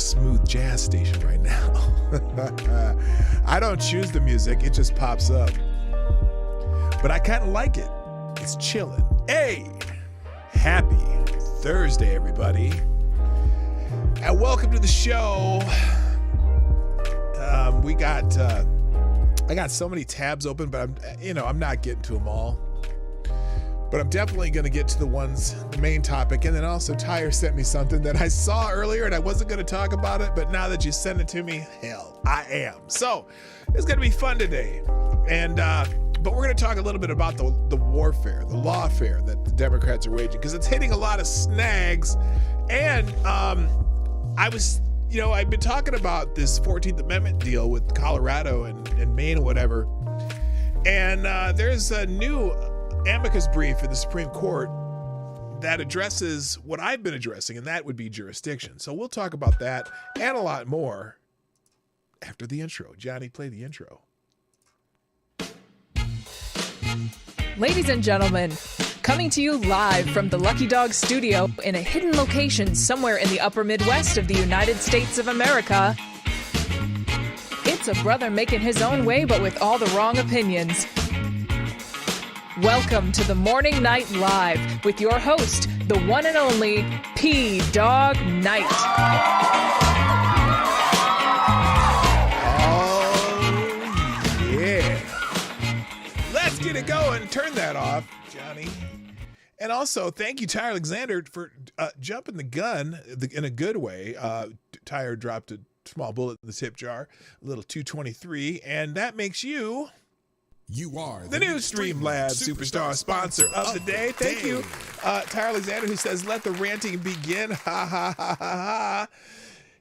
smooth jazz station right now. I don't choose the music, it just pops up. But I kind of like it. It's chilling. Hey, happy Thursday, everybody. And welcome to the show. I got so many tabs open, but I'm not getting to them all. But I'm definitely going to get to the main topic. And then also Tyre sent me something that I saw earlier and I wasn't going to talk about it, but now that you send it to me, hell, I am. So it's going to be fun today. And, but we're going to talk a little bit about the warfare, the lawfare that the Democrats are waging, because it's hitting a lot of snags. And I've been talking about this 14th Amendment deal with Colorado and Maine or whatever. And there's a new amicus brief in the Supreme Court that addresses what I've been addressing, and that would be jurisdiction. So we'll talk about that and a lot more after the intro. Johnny, play the intro. Ladies and gentlemen, coming to you live from the Lucky Dog studio in a hidden location somewhere in the upper Midwest of the United States of America, it's a brother making his own way but with all the wrong opinions. Welcome to the Morning Night Live with your host, the one and only P-Dog Knight. Oh, yeah. Let's get it going. Turn that off, Johnny. And also, thank you, Tyre Alexander, for jumping the gun in a good way. Tyre dropped a small bullet in the tip jar, a little 223, and that makes you... You are the new Streamlabs Superstar sponsor of the day. Thank you, Tyre Alexander, who says, let the ranting begin. Ha, ha, ha, ha, ha.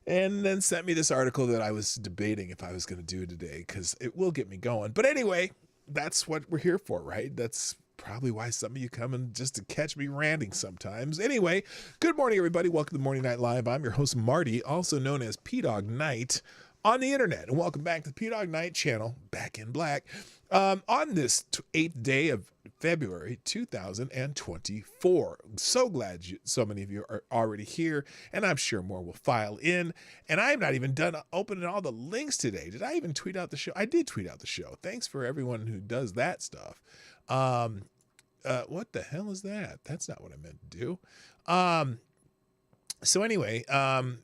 And then sent me this article that I was debating if I was going to do today because it will get me going. But anyway, that's what we're here for, right? That's probably why some of you come in just to catch me ranting sometimes. Anyway, good morning, everybody. Welcome to the Morning Night Live. I'm your host, Marty, also known as P-Dog Knight on the internet. And welcome back to the P-Dog Knight channel, back in black. On this 8th day of February 2024. So glad so many of you are already here, and I'm sure more will file in. And I'm not even done opening all the links today. Did I even tweet out the show? I did tweet out the show. Thanks for everyone who does that stuff. What the hell is that? That's not what I meant to do. So anyway,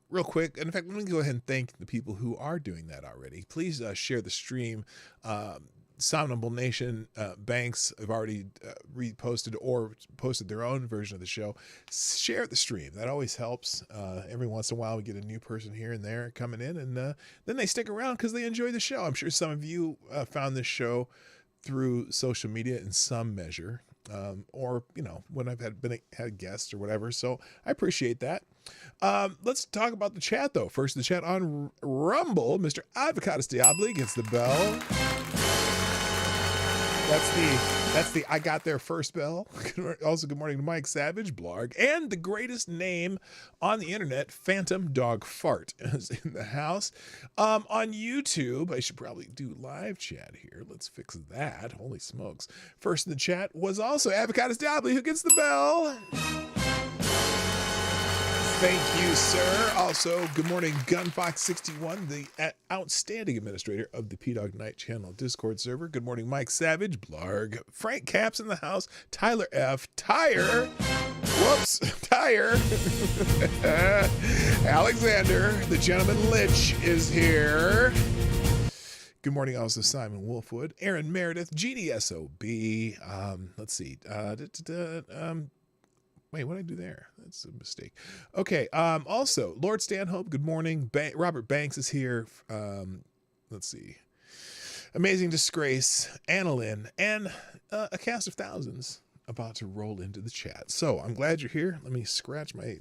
real quick, and in fact, let me go ahead and thank the people who are doing that already. Please share the stream. Somnambul Nation banks have already reposted or posted their own version of the show. Share the stream. That always helps. Every once in a while, we get a new person here and there coming in, and then they stick around because they enjoy the show. I'm sure some of you found this show through social media in some measure, or when I've had guests or whatever. So I appreciate that. Let's talk about the chat though. First, the chat on Rumble. Mr. Avocados Diabli gets the bell. That's the I got there first bell. Also, good morning to Mike Savage, Blarg, and the greatest name on the internet, Phantom Dog Fart, is in the house. On YouTube, I should probably do live chat here. Let's fix that. Holy smokes. First in the chat was also Avocados Diabli, who gets the bell. Thank you, sir. Also, good morning, Gunfox61, the outstanding administrator of the P-Dog Knight channel Discord server. Good morning, Mike Savage, Blarg, Frank Caps in the house, Tyler F, Tyre, whoops, Tyre, Alexander, the gentleman Lich is here. Good morning, also Simon Wolfwood, Aaron Meredith, GDSOB. Let's see. Wait, what did I do there? That's a mistake. Okay. Also, Lord Stanhope, good morning. Robert Banks is here. Let's see. Amazing Disgrace, Annalyn, and a cast of thousands about to roll into the chat. So I'm glad you're here. Let me scratch my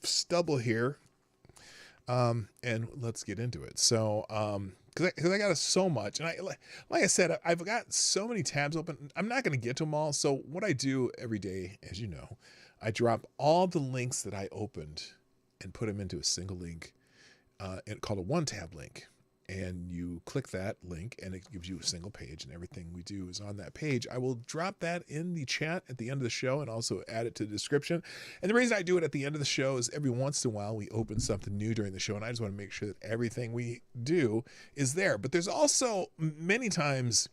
stubble here. And let's get into it. So, because I got so much, and like I said, I've got so many tabs open. I'm not going to get to them all. So what I do every day, as you know, I drop all the links that I opened and put them into a single link, and called a one tab link. and you click that link and it gives you a single page, and everything we do is on that page. I will drop that in the chat at the end of the show and also add it to the description. And the reason I do it at the end of the show is every once in a while we open something new during the show, and I just want to make sure that everything we do is there. But there's also many times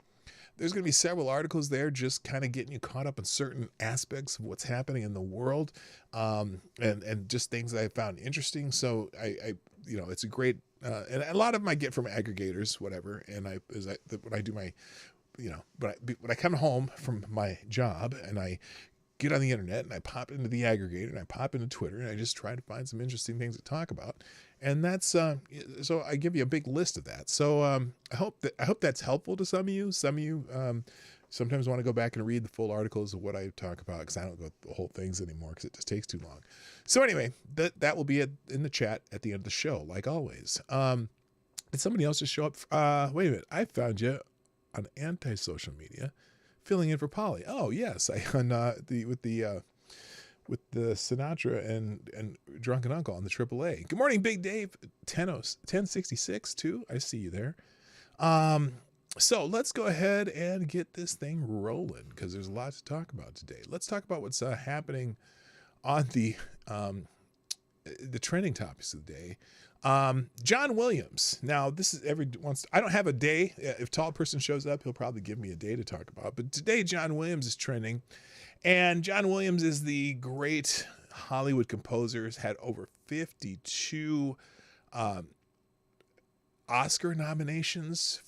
there's going to be several articles there just kind of getting you caught up in certain aspects of what's happening in the world, and just things that I found interesting. So I it's a great, and a lot of them I get from aggregators, whatever. And when I do my, when I come home from my job and I get on the internet and I pop into the aggregator and I pop into Twitter and I just try to find some interesting things to talk about. And that's, so I give you a big list of that. So I hope that's helpful to some of you. Some of you sometimes want to go back and read the full articles of what I talk about, because I don't go the whole things anymore because it just takes too long. So anyway, that will be in the chat at the end of the show, like always. Did somebody else just show up? Wait a minute. I found you on anti-social media, filling in for Polly. Oh yes, with the Sinatra and Drunken Uncle on the AAA. Good morning, Big Dave. 1066 too. I see you there. So let's go ahead and get this thing rolling, because there's a lot to talk about today. Let's talk about what's happening on the trending topics of the day. John Williams. Now, this is I don't have a day. If Tall Person shows up, he'll probably give me a day to talk about. But today, John Williams is trending. And John Williams is the great Hollywood composer. He's had over 52 Oscar nominations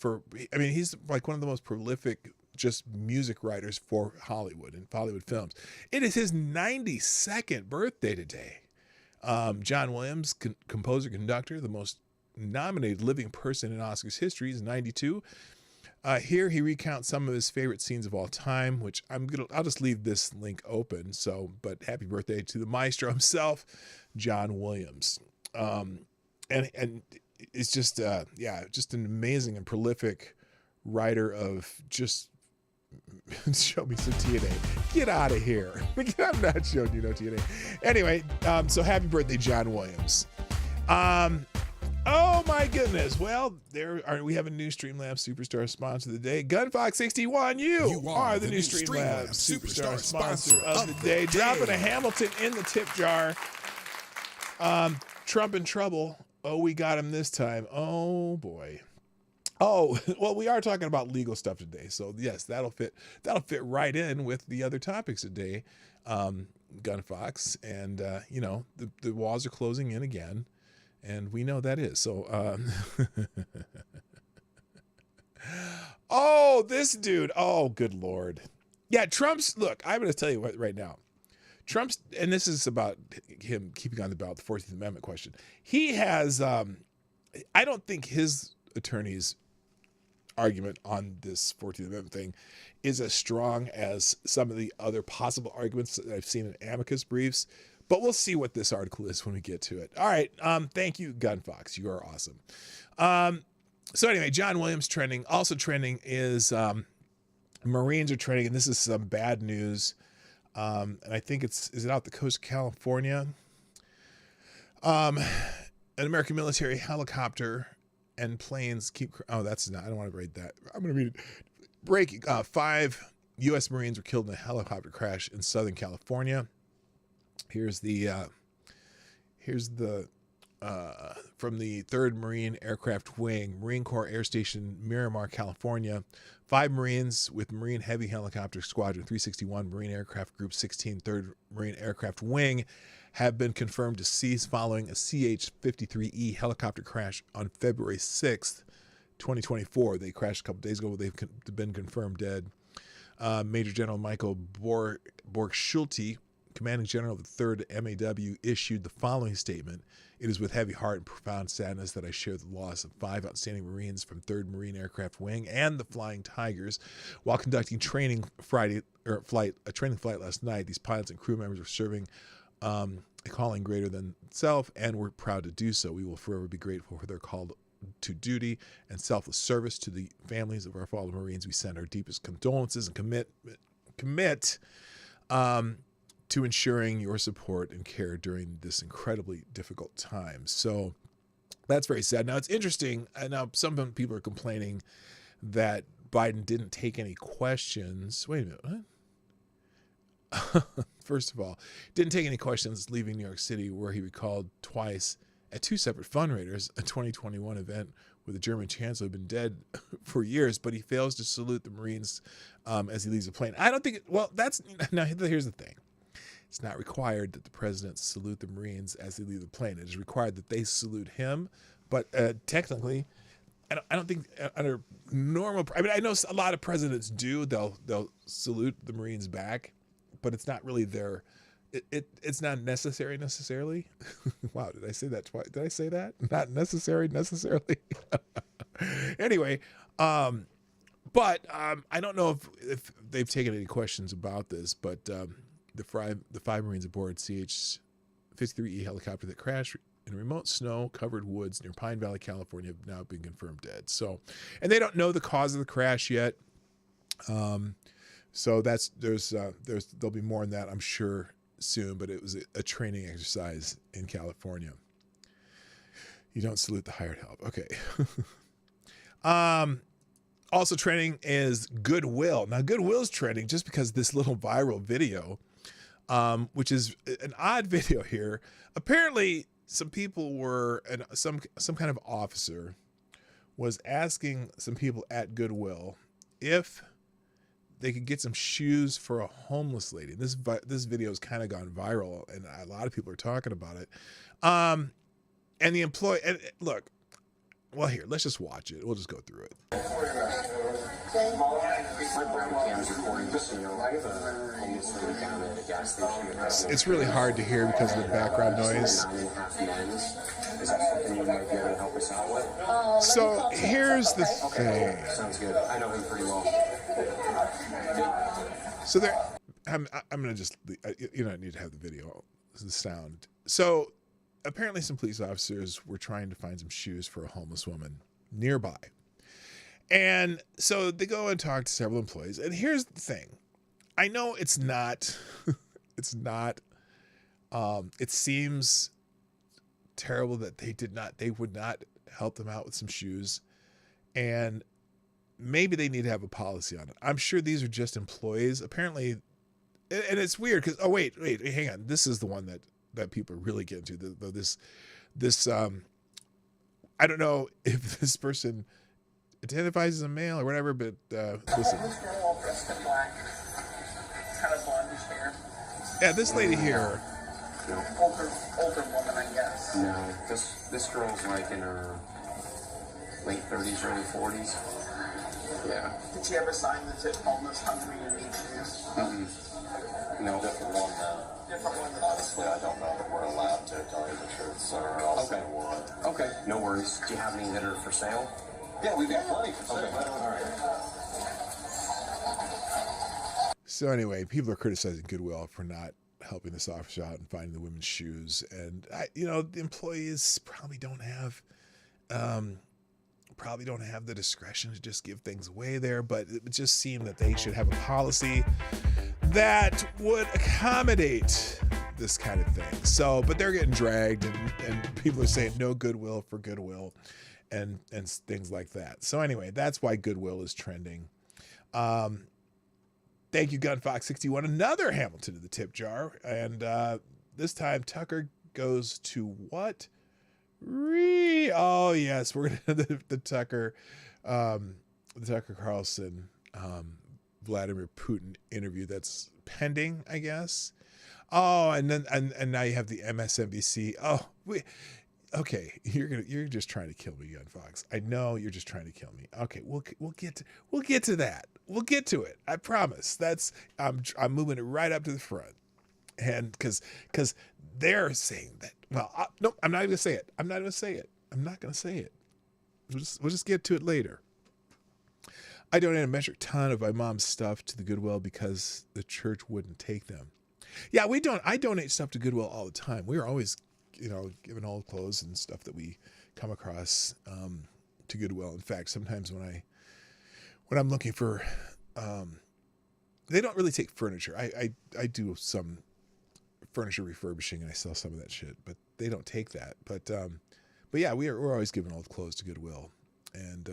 he's like one of the most prolific just music writers for Hollywood and Hollywood films. It is his 92nd birthday today. John Williams, composer, conductor, the most nominated living person in Oscars history, is 92. Here he recounts some of his favorite scenes of all time, which I'll just leave this link open. But happy birthday to the maestro himself, John Williams. And it's just just an amazing and prolific writer of just show me some TNA. Get out of here. I'm not showing you no TNA. Anyway, so happy birthday, John Williams. Oh my goodness. Well, we have a new Streamlabs Superstar sponsor of the day. GunFox61, you are the new Streamlabs Superstar sponsor of the day. Dropping a Hamilton in the tip jar. Trump in trouble. Oh, we got him this time. Oh boy. Oh, well, we are talking about legal stuff today. So yes, that'll fit right in with the other topics today. GunFox, and the walls are closing in again. And we know that is. So, oh, this dude. Oh, good Lord. Yeah, look, I'm going to tell you what right now. Trump's, and this is about him keeping on the ballot, the 14th Amendment question. He has, I don't think his attorney's argument on this 14th Amendment thing is as strong as some of the other possible arguments that I've seen in amicus briefs. But we'll see what this article is when we get to it. All right. Thank you, GunFox. You are awesome. So anyway, John Williams trending. Also trending is Marines are trending, and this is some bad news. And I think is it out the coast of California? An American military helicopter and planes that's not. I don't want to read that. I'm going to read it. Breaking. 5 U.S. Marines were killed in a helicopter crash in Southern California. Here's the from the 3rd Marine Aircraft Wing, Marine Corps Air Station, Miramar, California. 5 Marines with Marine Heavy Helicopter Squadron 361, Marine Aircraft Group 16, 3rd Marine Aircraft Wing have been confirmed deceased following a CH-53E helicopter crash on February 6th, 2024. They crashed a couple days ago. They've been confirmed dead. Major General Michael Borgschulte, Commanding General of the 3rd MAW, issued the following statement. It is with heavy heart and profound sadness that I share the loss of 5 outstanding Marines from 3rd Marine Aircraft Wing and the Flying Tigers. While conducting a training flight last night, these pilots and crew members were serving a calling greater than self, and we're proud to do so. We will forever be grateful for their call to duty and selfless service. To the families of our fallen Marines, we send our deepest condolences and commit to ensuring your support and care during this incredibly difficult time. So That's very sad. Now, it's interesting. Now, some people are complaining that Biden didn't take any questions. Wait a minute. What? First of all, didn't take any questions leaving New York City, where he recalled twice at two separate fundraisers a 2021 event where the German chancellor had been dead for years, but he fails to salute the Marines as he leaves the plane. I don't think, now here's the thing. It's not required that the president salute the Marines as they leave the plane. It is required that they salute him, but technically, I don't think under normal, I mean, I know a lot of presidents do, they'll salute the Marines back, but it's not really it's not necessary necessarily. Wow, did I say that twice? Did I say that? Not necessary necessarily. Anyway, but I don't know if they've taken any questions about this, but the five Marines aboard CH-53E helicopter that crashed in remote snow-covered woods near Pine Valley, California, have now been confirmed dead. So, and they don't know the cause of the crash yet. So there'll be more on that, I'm sure, soon, but it was a training exercise in California. You don't salute the hired help. Okay. Also trending is Goodwill. Now, Goodwill's trending just because this little viral video, which is an odd video here. Apparently, some people were, some kind of officer was asking some people at Goodwill if they could get some shoes for a homeless lady. This video has kind of gone viral, and a lot of people are talking about it. And the employee, and look, well, here, let's just watch it. We'll just go through it. It's really hard to hear because of the background noise. So here's the thing. Sounds good. I know him pretty well. So there, I'm gonna just, you don't need to have the video, the sound. So apparently some police officers were trying to find some shoes for a homeless woman nearby. And so they go and talk to several employees. And here's the thing. I know it's not, it seems terrible that they would not help them out with some shoes. And maybe they need to have a policy on it. I'm sure these are just employees. Apparently, and it's weird because, wait, hang on. This is the one that people are really getting to. This I don't know if this person identifies as a male or whatever, but listen. Yeah, this lady here. Older woman, I guess. No, this girl's like in her late 30s, early 40s. Yeah. Did she ever sign the tip homeless, hungry, and need shoes? Mm-hmm. No. Different one, Different one. Honestly, I don't know that we're allowed to tell you the truth, sir, or else they would. Okay, no worries. Do you have any that are for sale? Yeah, we've got plenty for sale. Okay. All right. So anyway, people are criticizing Goodwill for not helping this officer out and finding the women's shoes. And the employees probably don't have the discretion to just give things away there, but it would just seem that they should have a policy that would accommodate this kind of thing. So, but they're getting dragged, and people are saying no Goodwill for Goodwill and things like that. So anyway, that's why Goodwill is trending. Thank you, GunFox61. Another Hamilton in the tip jar. And this time Tucker goes to what? Oh yes, we're gonna the Tucker Carlson Vladimir Putin interview that's pending, I guess. Oh, and then and now you have the MSNBC. Oh, okay, you're just trying to kill me, GunFox. I know you're just trying to kill me. Okay, we'll get to that. We'll get to it. I promise. I'm moving it right up to the front, and because they're saying that. Well, no, I'm not even gonna say it. I'm not gonna say it. We'll just get to it later. I donated a metric ton of my mom's stuff to the Goodwill because the church wouldn't take them. Yeah, I donate stuff to Goodwill all the time. We're always, giving old clothes and stuff that we come across to Goodwill. In fact, sometimes when I'm looking for, they don't really take furniture. I do some furniture refurbishing and I sell some of that shit, but they don't take that. But But yeah, we're always giving old clothes to Goodwill. And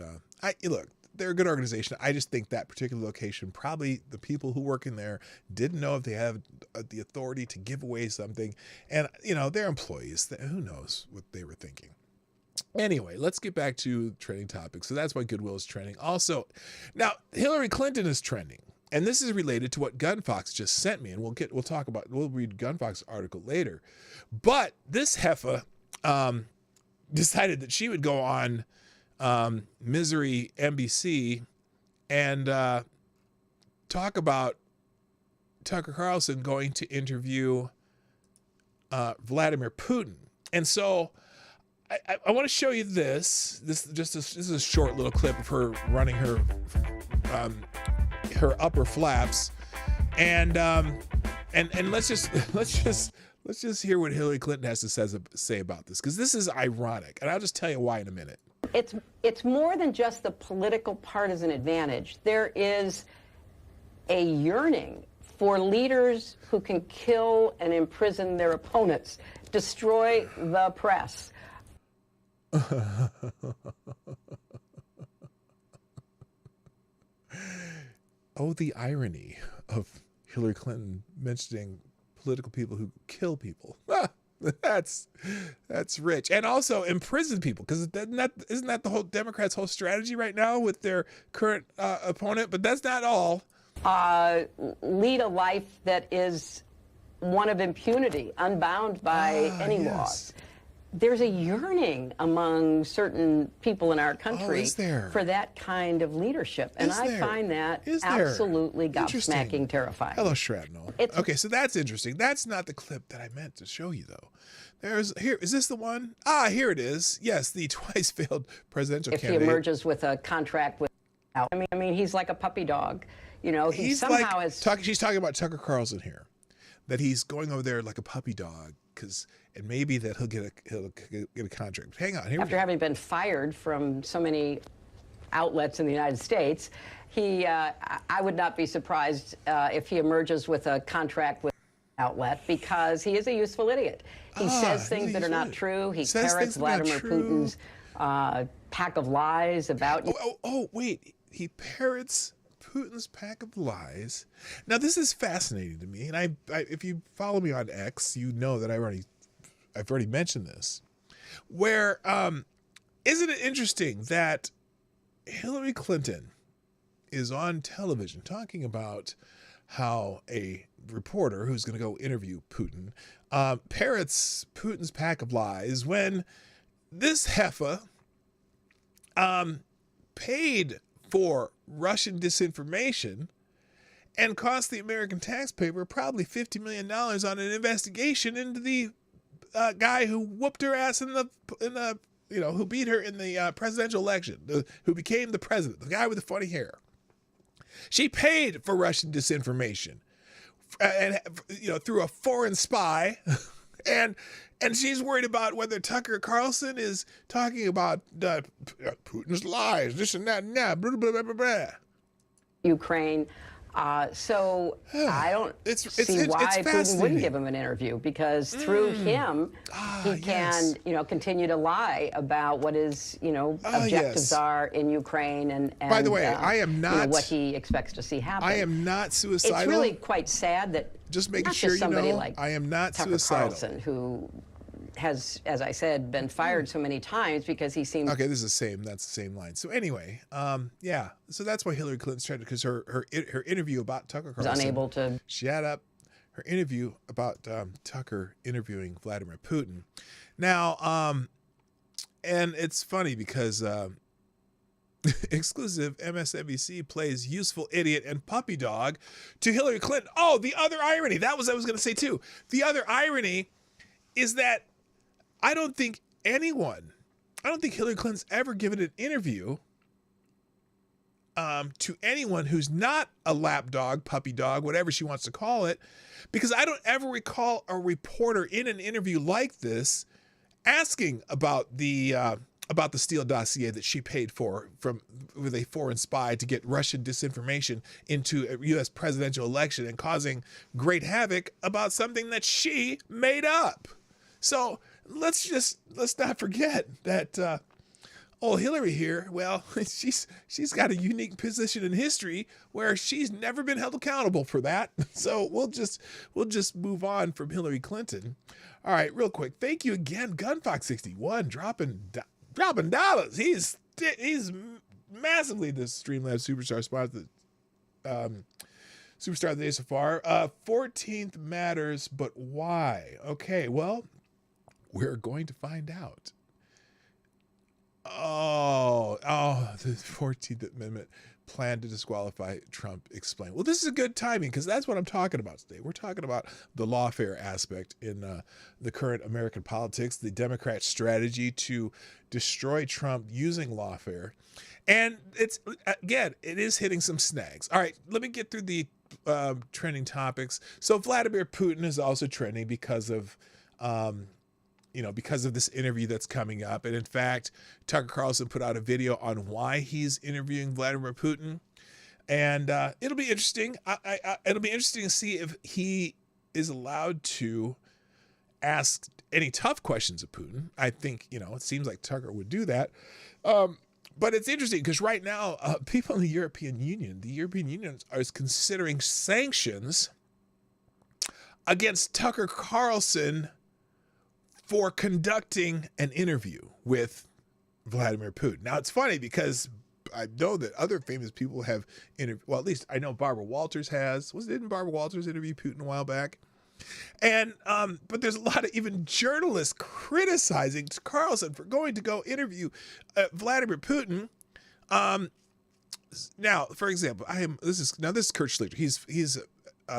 look, they're a good organization. I just think that particular location, probably the people who work in there didn't know if they have the authority to give away something. And, they're employees. Who knows what they were thinking. Anyway, let's get back to trending topics. So that's why Goodwill is trending. Also, now Hillary Clinton is trending. And this is related to what Gunfox just sent me. And we'll read Gunfox's article later. But this heifer decided that she would go on Misery NBC and talk about Tucker Carlson going to interview Vladimir Putin. And so I want to show you this. This is a short little clip of her running her upper flaps, and let's just hear what Hillary Clinton has to say about this, because this is ironic, and I'll just tell you why in a minute. It's more than just the political partisan advantage. There is a yearning for leaders who can kill and imprison their opponents, destroy the press. Oh, the irony of Hillary Clinton mentioning political people who kill people. That's rich. And also imprison people, because isn't that the whole Democrats' whole strategy right now with their current opponent? But that's not all. Lead a life that is one of impunity, unbound by any laws. There's a yearning among certain people in our country for that kind of leadership. And I find that absolutely gobsmacking terrifying. Hello, Shrapnel. Okay, so that's interesting. That's not the clip that I meant to show you, though. Is this the one? Here it is. Yes, the twice failed presidential candidate. If he emerges with a contract with, I mean, he's like a puppy dog. He somehow has. She's talking about Tucker Carlson here, that he's going over there like a puppy dog, and maybe that he'll get a contract. Hang on, after having been fired from so many outlets in the United States, I would not be surprised if he emerges with a contract with an outlet, because he is a useful idiot. He says things that are not true. He parrots Vladimir Putin's pack of lies about you. Oh, wait. He parrots Putin's pack of lies. Now, this is fascinating to me, and I if you follow me on X, you know that I've already mentioned this. Where isn't it interesting that Hillary Clinton is on television talking about how a reporter who's going to go interview Putin parrots Putin's pack of lies, when this heifer paid for Russian disinformation and cost the American taxpayer probably $50 million on an investigation into the guy who whooped her ass who beat her in the presidential election, who became the president, the guy with the funny hair. She paid for Russian disinformation, and through a foreign spy, and she's worried about whether Tucker Carlson is talking about Putin's lies, this and that, and that, blah, blah, blah, blah, blah. Ukraine. So I don't see why Putin wouldn't give him an interview, because through him, he can, continue to lie about what his, objectives are in Ukraine, and by the way, I am not what he expects to see happen. I am not suicidal. It's really quite sad that just making sure somebody like I am not Tucker suicidal. Carlson, who has, as I said, been fired so many times because he seems... Okay, this is that's the same line. So anyway, yeah. So that's why Hillary Clinton's trying to, because her interview about Tucker Carlson... was unable to... Shut up. Her interview about Tucker interviewing Vladimir Putin. Now, and it's funny because exclusive MSNBC plays useful idiot and puppy dog to Hillary Clinton. Oh, the other irony. That was what I was going to say too. The other irony is that I don't think Hillary Clinton's ever given an interview to anyone who's not a lapdog, puppy dog, whatever she wants to call it, because I don't ever recall a reporter in an interview like this asking about the Steele dossier that she paid for with a foreign spy to get Russian disinformation into a U.S. presidential election and causing great havoc about something that she made up. So let's not forget that Hillary here, well, she's got a unique position in history where she's never been held accountable for that. So we'll just move on from Hillary Clinton. All right, real quick. Thank you again, Gunfox61, dropping dollars. He's massively the Streamlabs Superstar sponsor. Superstar of the day so far. 14th matters, but why? Okay, well, we're going to find out. Oh, the 14th Amendment plan to disqualify Trump explained. Well, this is a good timing because that's what I'm talking about today. We're talking about the lawfare aspect in the current American politics, the Democrat strategy to destroy Trump using lawfare. And it's, again, it is hitting some snags. All right, let me get through the trending topics. So Vladimir Putin is also trending because of because of this interview that's coming up. And in fact, Tucker Carlson put out a video on why he's interviewing Vladimir Putin. And it'll be interesting. It'll be interesting to see if he is allowed to ask any tough questions of Putin. I think, it seems like Tucker would do that. But it's interesting because right now, people in the European Union is considering sanctions against Tucker Carlson for conducting an interview with Vladimir Putin. Now, it's funny because I know that other famous people have interviewed, well, at least I know Barbara Walters has. Didn't Barbara Walters interview Putin a while back? And, but there's a lot of even journalists criticizing Carlson for going to go interview Vladimir Putin. Now, for example, this is Kurt Schlichter. He's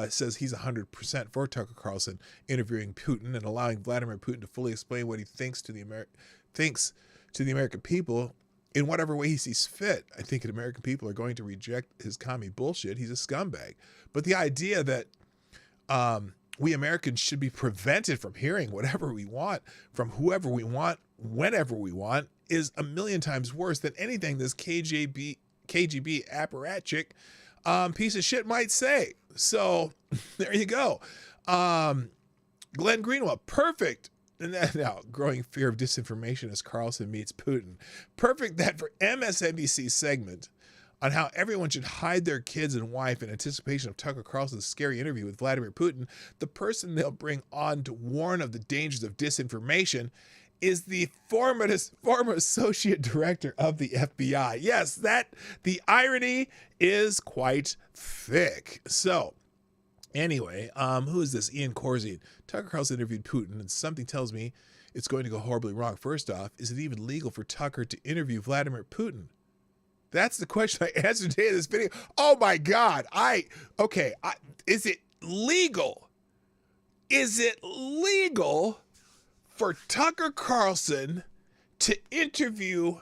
says he's 100% for Tucker Carlson interviewing Putin and allowing Vladimir Putin to fully explain what he thinks to the American people in whatever way he sees fit. I think the American people are going to reject his commie bullshit. He's a scumbag. But the idea that we Americans should be prevented from hearing whatever we want from whoever we want, whenever we want, is a million times worse than anything this KGB apparatchik piece of shit might say. So there you go. Glenn Greenwald, perfect. And now, growing fear of disinformation as Carlson meets Putin. Perfect that for MSNBC's segment on how everyone should hide their kids and wife in anticipation of Tucker Carlson's scary interview with Vladimir Putin, the person they'll bring on to warn of the dangers of disinformation is the former associate director of the FBI. Yes, the irony is quite thick. So anyway, who is this? Ian Corzine. Tucker Carlson interviewed Putin, and something tells me it's going to go horribly wrong. First off, is it even legal for Tucker to interview Vladimir Putin? That's the question I answered today in this video. Oh my God. Is it legal? Is it legal for Tucker Carlson to interview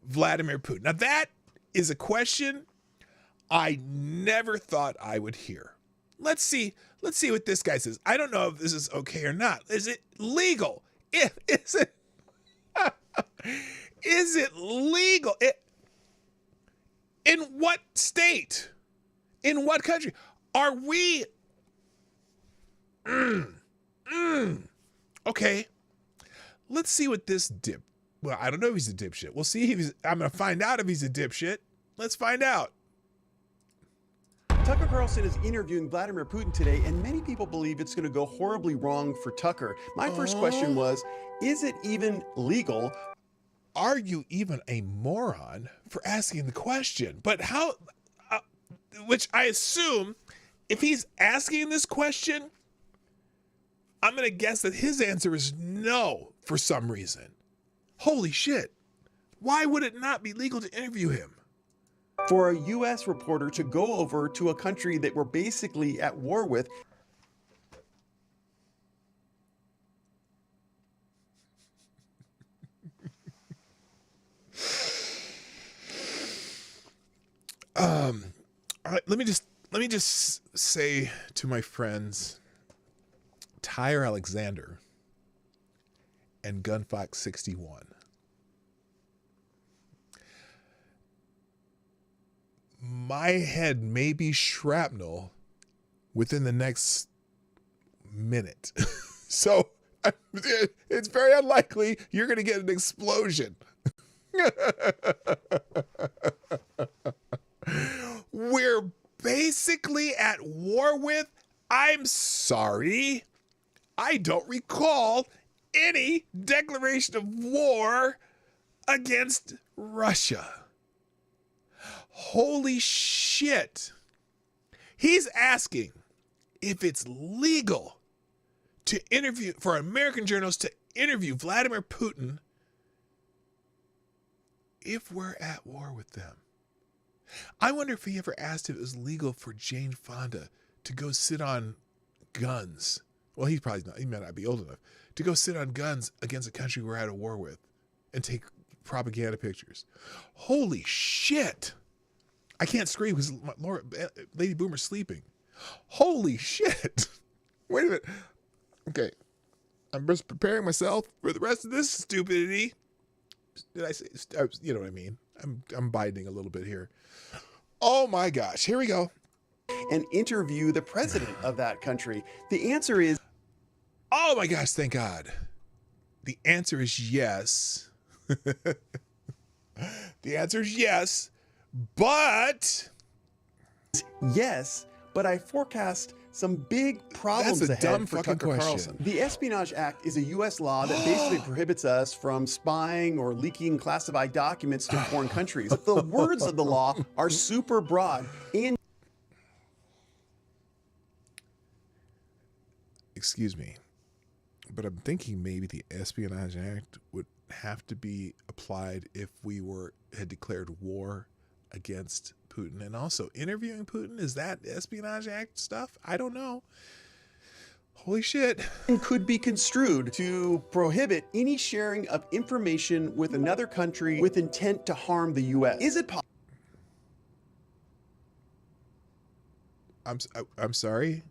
Vladimir Putin? Now that is a question I never thought I would hear. Let's see what this guy says. I don't know if this is okay or not. Is it legal? Is it legal? In what state? In what country? Are we? Okay. Let's see what this well, I don't know if he's a dipshit. We'll see if I'm going to find out if he's a dipshit. Let's find out. Tucker Carlson is interviewing Vladimir Putin today, and many people believe it's going to go horribly wrong for Tucker. My first question was, is it even legal? Are you even a moron for asking the question? But how, which I assume, if he's asking this question, I'm going to guess that his answer is no for some reason. Holy shit. Why would it not be legal to interview him? For a U.S. reporter to go over to a country that we're basically at war with. All right, let me just say to my friends, Tyre Alexander and Gunfox61, my head may be shrapnel within the next minute. So It's very unlikely you're going to get an explosion. We're basically at war with, I'm sorry, I don't recall any declaration of war against Russia. Holy shit. He's asking if it's legal to interview, for American journalists to interview Vladimir Putin if we're at war with them. I wonder if he ever asked if it was legal for Jane Fonda to go sit on guns. Well, he's probably not, he might not be old enough to go sit on guns against a country we're at a war with and take propaganda pictures. Holy shit. I can't scream because Lady Boomer's sleeping. Holy shit. Wait a minute. Okay. I'm just preparing myself for the rest of this stupidity. Did I say, you know what I mean? I'm biting a little bit here. Oh my gosh. Here we go. And interview the president of that country. The answer is, oh my gosh, thank God. The answer is yes. The answer is yes, but yes, but I forecast some big problems that's a ahead dumb for fucking Tucker question. Carlson. The Espionage Act is a U.S. law that basically prohibits us from spying or leaking classified documents to foreign countries. But the words of the law are super broad and excuse me, but I'm thinking maybe the Espionage Act would have to be applied if we had declared war against Putin. And also interviewing Putin, is that Espionage Act stuff? I don't know. Holy shit. could be construed to prohibit any sharing of information with another country with intent to harm the U.S. Is it possible? I'm sorry.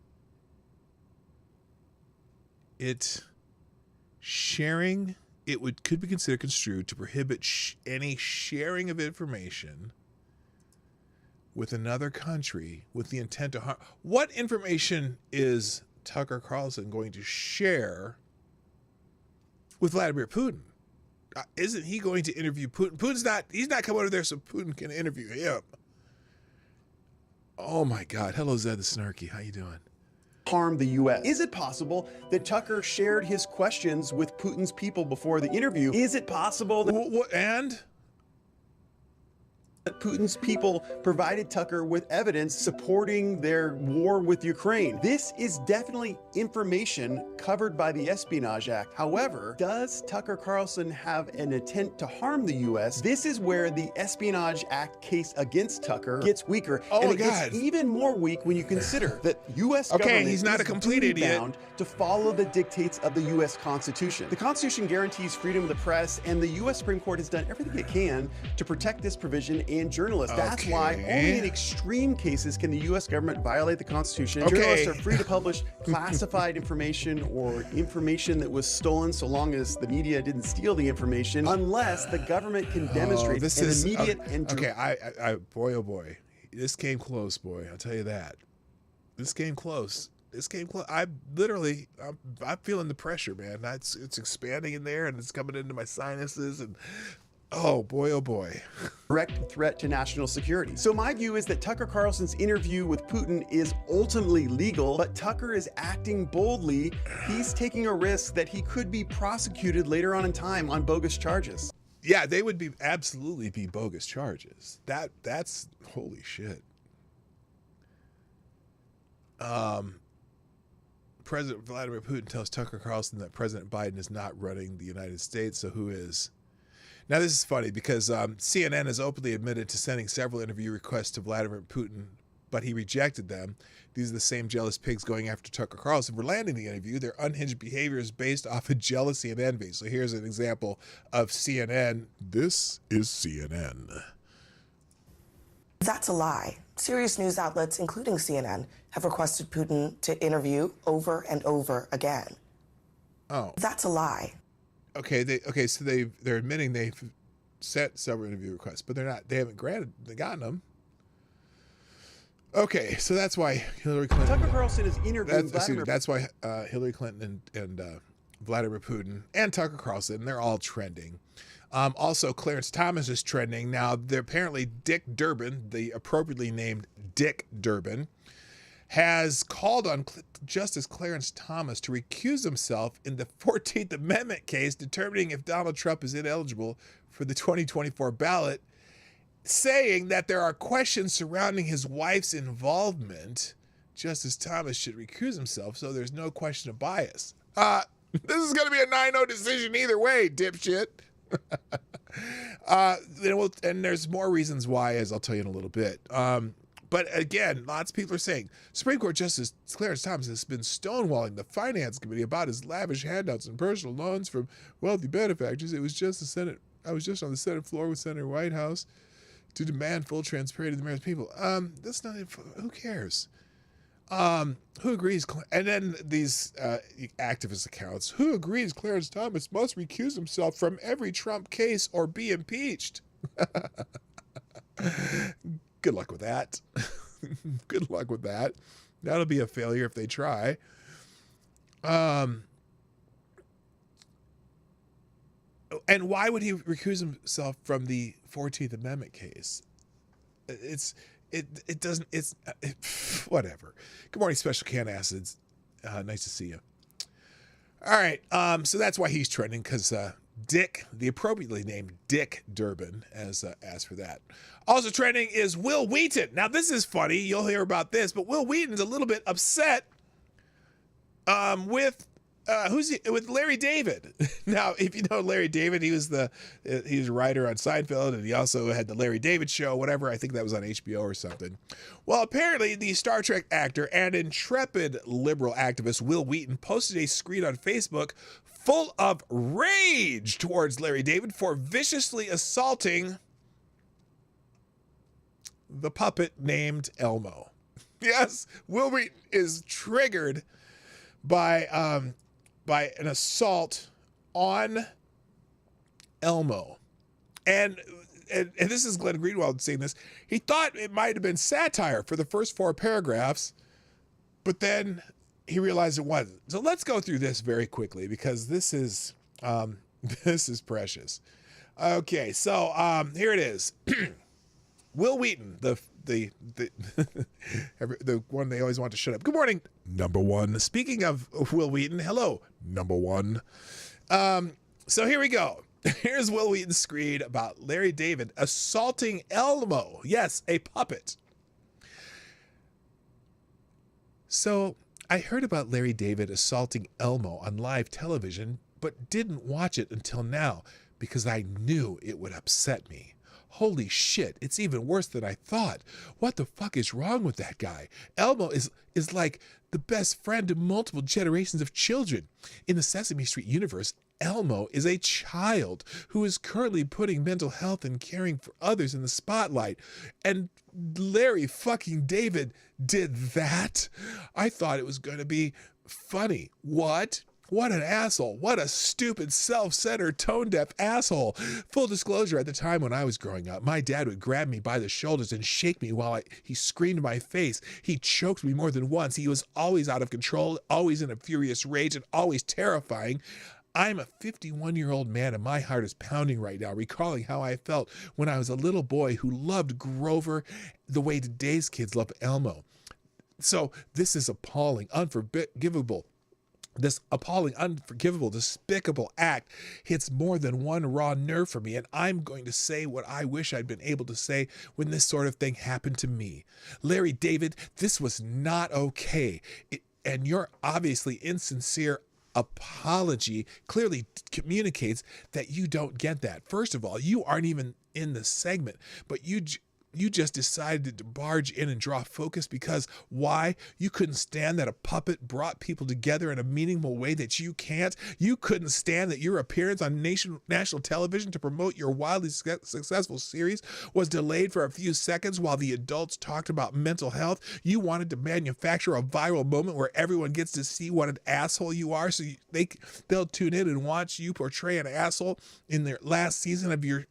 Could be considered construed to prohibit any sharing of information with another country with the intent to harm. What information is Tucker Carlson going to share with Vladimir Putin? Isn't he going to interview Putin? He's not coming over there so Putin can interview him. Oh my God. Hello, Zed the Snarky. How you doing? Harm the U.S. Is it possible that Tucker shared his questions with Putin's people before the interview? Is it possible that Putin's people provided Tucker with evidence supporting their war with Ukraine? This is definitely information covered by the Espionage Act. However, does Tucker Carlson have an intent to harm the U.S.? This is where the Espionage Act case against Tucker gets weaker. Oh, and it God. gets even more weak when you consider that U.S. government he's not a complete idiot. bound to follow the dictates of the U.S. Constitution. The Constitution guarantees freedom of the press, and the U.S. Supreme Court has done everything it can to protect this provision and journalists. That's why only in extreme cases can the U.S. government violate the Constitution. Journalists are free to publish classified information or information that was stolen so long as the media didn't steal the information, unless the government can demonstrate an immediate and boy, oh boy, this came close, boy. I'll tell you that. This came close. I'm feeling the pressure, man. It's expanding in there and it's coming into my sinuses and oh boy. Direct threat to national security. So my view is that Tucker Carlson's interview with Putin is ultimately legal, but Tucker is acting boldly. He's taking a risk that he could be prosecuted later on in time on bogus charges. Yeah, they would absolutely be bogus charges. That's holy shit. President Vladimir Putin tells Tucker Carlson that President Biden is not running the United States, so who is? Now, this is funny because CNN has openly admitted to sending several interview requests to Vladimir Putin, but he rejected them. These are the same jealous pigs going after Tucker Carlson for landing the interview. Their unhinged behavior is based off of jealousy and envy. So here's an example of CNN. This is CNN. That's a lie. Serious news outlets, including CNN, have requested Putin to interview over and over again. Oh. That's a lie. Okay, so they're admitting they've sent several interview requests, but they haven't gotten them. Okay, so that's why Hillary Clinton. Tucker Carlson is interviewing Vladimir. That's why Hillary Clinton and Vladimir Putin, and Tucker Carlson. They're all trending. Also, Clarence Thomas is trending. Now, apparently Dick Durbin, the appropriately named Dick Durbin, has called on Justice Clarence Thomas to recuse himself in the 14th Amendment case determining if Donald Trump is ineligible for the 2024 ballot, saying that there are questions surrounding his wife's involvement. Justice Thomas should recuse himself so there's no question of bias. This is going to be a 9-0 decision either way, dipshit. And there's more reasons why, as I'll tell you in a little bit. But again, lots of people are saying Supreme Court Justice Clarence Thomas has been stonewalling the Finance Committee about his lavish handouts and personal loans from wealthy benefactors. I was just on the Senate floor with Senator Whitehouse to demand full transparency to the American people. That's not. Who cares? Who agrees? And then these activist accounts. Who agrees Clarence Thomas must recuse himself from every Trump case or be impeached? Good luck with that. Good luck with that. That'll be a failure if they try. And why would he recuse himself from the 14th Amendment case? Whatever. Good morning, Special Can Acids. Nice to see you. All right. So that's why he's trending, because Dick, the appropriately named Dick Durbin, has asked for that. Also trending is Will Wheaton. Now, this is funny. You'll hear about this, but Will Wheaton's a little bit upset with Larry David. Now, if you know Larry David, he was a writer on Seinfeld, and he also had the Larry David Show, whatever. I think that was on HBO or something. Well, apparently the Star Trek actor and intrepid liberal activist Will Wheaton posted a screen on Facebook full of rage towards Larry David for viciously assaulting the puppet named Elmo. Yes, Will Wheaton is triggered by an assault on Elmo. And this is Glenn Greenwald saying this. He thought it might have been satire for the first 4 paragraphs, but then he realized it wasn't. So let's go through this very quickly, because this is precious. Okay, so here it is. Will Wheaton, the one they always want to shut up. Good morning, number one. Speaking of Will Wheaton, hello, number one. So here we go. Here's Will Wheaton's screed about Larry David assaulting Elmo. Yes, a puppet. So I heard about Larry David assaulting Elmo on live television, but didn't watch it until now because I knew it would upset me. Holy shit, it's even worse than I thought. What the fuck is wrong with that guy? Elmo is like the best friend to multiple generations of children. In the Sesame Street universe, Elmo is a child who is currently putting mental health and caring for others in the spotlight. And Larry fucking David did that? I thought it was going to be funny. What? What an asshole. What a stupid, self-centered, tone-deaf asshole. Full disclosure, at the time when I was growing up, my dad would grab me by the shoulders and shake me while he screamed in my face. He choked me more than once. He was always out of control, always in a furious rage, and always terrifying. I'm a 51-year-old man, and my heart is pounding right now, recalling how I felt when I was a little boy who loved Grover the way today's kids love Elmo. So this is appalling, unforgivable. This appalling, unforgivable, despicable act hits more than one raw nerve for me, and I'm going to say what I wish I'd been able to say when this sort of thing happened to me. Larry David, this was not okay, and your obviously insincere apology clearly communicates that you don't get that. First of all, you aren't even in the segment, but you just decided to barge in and draw focus because why? You couldn't stand that a puppet brought people together in a meaningful way that you can't. You couldn't stand that your appearance on national television to promote your wildly successful series was delayed for a few seconds while the adults talked about mental health. You wanted to manufacture a viral moment where everyone gets to see what an asshole you are, so they'll tune in and watch you portray an asshole in their last season of your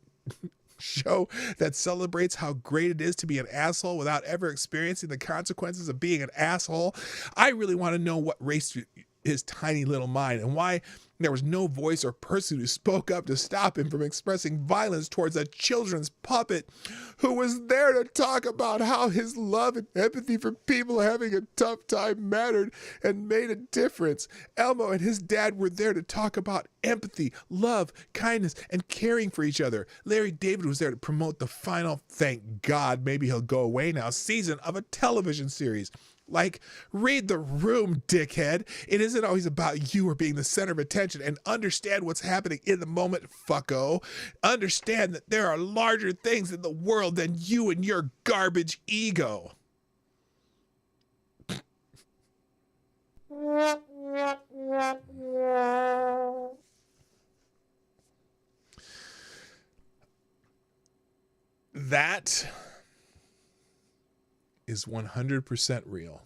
show that celebrates how great it is to be an asshole without ever experiencing the consequences of being an asshole. I really want to know what raced his tiny little mind and why There was no voice or person who spoke up to stop him from expressing violence towards a children's puppet who was there to talk about how his love and empathy for people having a tough time mattered and made a difference. Elmo and his dad were there to talk about empathy, love, kindness, and caring for each other. Larry David was there to promote the final, thank God, maybe he'll go away now, season of a television series. Like, read the room, dickhead. It isn't always about you or being the center of attention, and understand what's happening in the moment, fucko. Understand that there are larger things in the world than you and your garbage ego. That is 100% real.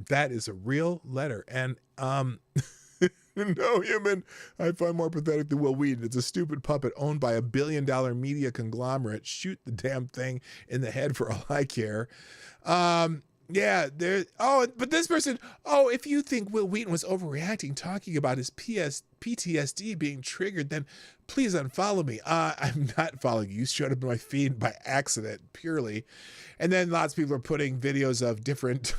That is a real letter. And no human I find more pathetic than Will Wheaton. It's a stupid puppet owned by $1 billion media conglomerate. Shoot the damn thing in the head for all I care. Yeah, there. Oh, but this person. Oh, if you think Will Wheaton was overreacting, talking about his PTSD being triggered, then please unfollow me. I'm not following you. You showed up in my feed by accident, purely. And then lots of people are putting videos of different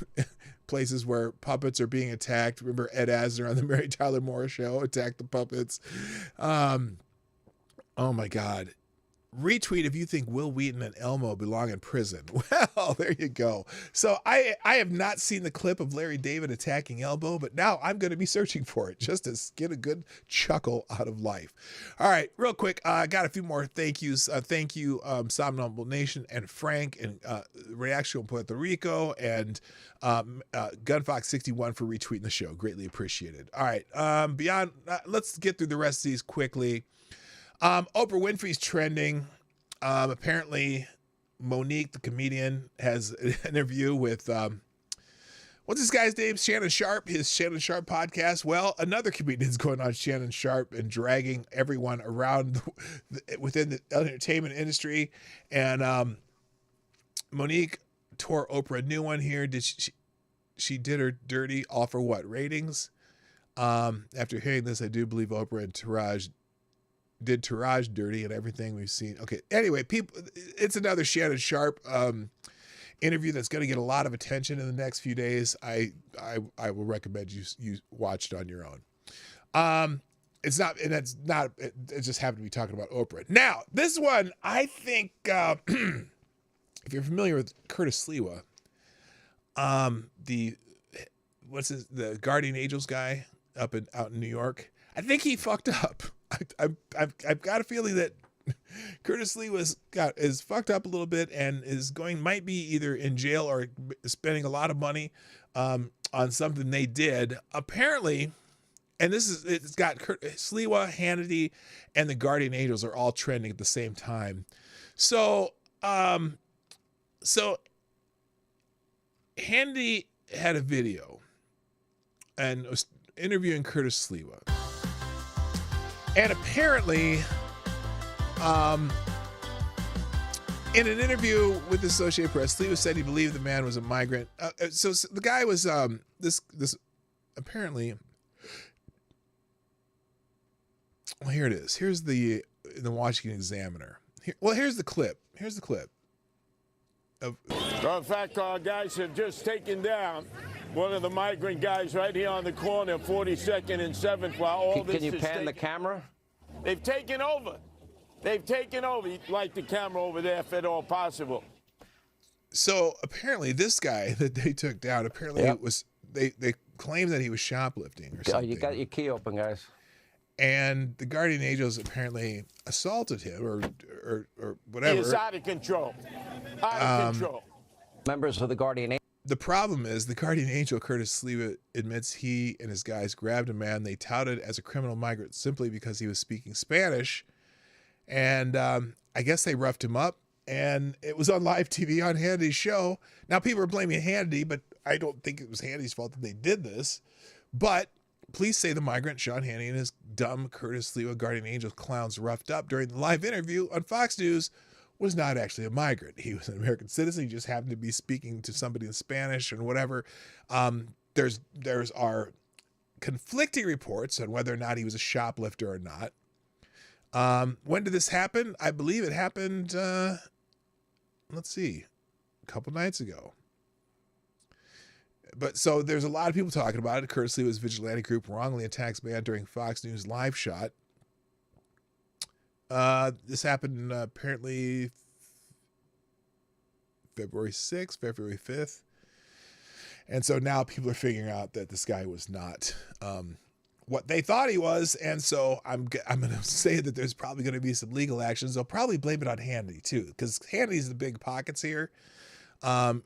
places where puppets are being attacked. Remember Ed Asner on the Mary Tyler Moore Show attacked the puppets. Oh my God. Retweet if you think Will Wheaton and Elmo belong in prison. Well, there you go. So I have not seen the clip of Larry David attacking Elmo, but now I'm going to be searching for it just to get a good chuckle out of life. All right, real quick, I got a few more thank yous. Thank you, Somnambule Nation and Frank and Reaction in Puerto Rico and Gunfox61 for retweeting the show. Greatly appreciated. All right, beyond, let's get through the rest of these quickly. Oprah Winfrey's trending. Apparently, Monique, the comedian, has an interview with, what's this guy's name? Shannon Sharp, his Shannon Sharp podcast. Well, another comedian's going on Shannon Sharp and dragging everyone around within the entertainment industry. And Monique tore Oprah a new one here. She did her dirty, all for what? Ratings? After hearing this, I do believe Oprah and Taraj did Taraj dirty and everything we've seen. Okay. Anyway, people, it's another Shannon Sharp interview that's going to get a lot of attention in the next few days. I will recommend you watch it on your own. It's not, and it's not, it just happened to be talking about Oprah. Now, this one, I think, if you're familiar with Curtis Sliwa, the Guardian Angels guy out in New York, I think he fucked up. I've got a feeling that Curtis Lee is fucked up a little bit and might be either in jail or spending a lot of money on something they did. Apparently, and it's got Sliwa, Hannity, and the Guardian Angels are all trending at the same time. So Hannity had a video and was interviewing Curtis Sliwa. And apparently, in an interview with the Associated Press, Sliwa said he believed the man was a migrant. So the guy was this apparently. Well, here it is. Here's the Washington Examiner. Here's the clip. Here's the clip. Well, in fact, our guys have just taken down one of the migrant guys right here on the corner, 42nd and 7th. While all this can you pan the camera? They've taken over. They've taken over. You'd like the camera over there if at all possible. So apparently, this guy that they took down, apparently it was they claimed that he was shoplifting or something. You got your key open, guys. And the Guardian Angels apparently assaulted him or whatever. He is out of control. Out of control. Members of the Guardian Angels. The problem is the Guardian Angel, Curtis Sliwa, admits he and his guys grabbed a man they touted as a criminal migrant simply because he was speaking Spanish. And I guess they roughed him up. And it was on live TV on Hannity's show. Now, people are blaming Hannity, but I don't think it was Hannity's fault that they did this. But police say the migrant Sean Hannity and his dumb Curtis Sliwa Guardian Angels clowns roughed up during the live interview on Fox News was not actually a migrant. He was an American citizen. He just happened to be speaking to somebody in Spanish and whatever. There's our conflicting reports on whether or not he was a shoplifter or not. When did this happen? I believe it happened, let's see, a couple nights ago. But so there's a lot of people talking about it. Curtis Lee was vigilante group wrongly attacks man during Fox News live shot. This happened apparently February 6th, February 5th. And so now people are figuring out that this guy was not what they thought he was. And so I'm going to say that there's probably going to be some legal actions. They'll probably blame it on Hannity too, because Hannity's the big pockets here. And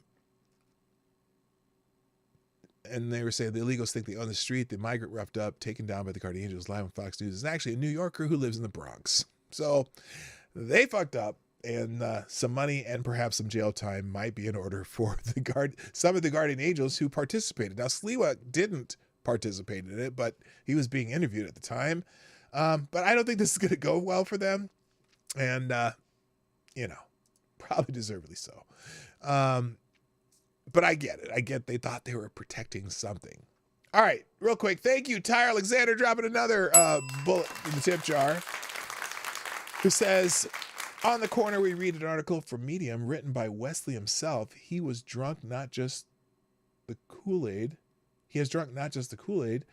they were saying the illegals think they own the street. The migrant roughed up, taken down by the Guardian Angels live on Fox News is actually a New Yorker who lives in the Bronx. So they fucked up, and some money and perhaps some jail time might be in order for some of the Guardian Angels who participated. Now, Sliwa didn't participate in it, but he was being interviewed at the time. But I don't think this is going to go well for them. And, probably deservedly so. But I get it. I get they thought they were protecting something. All right, real quick. Thank you, Ty Alexander, dropping another bullet in the tip jar, who says, on the corner, we read an article from Medium written by Wesley himself. He was drunk, not just the Kool-Aid. He has drunk not just the Kool-Aid.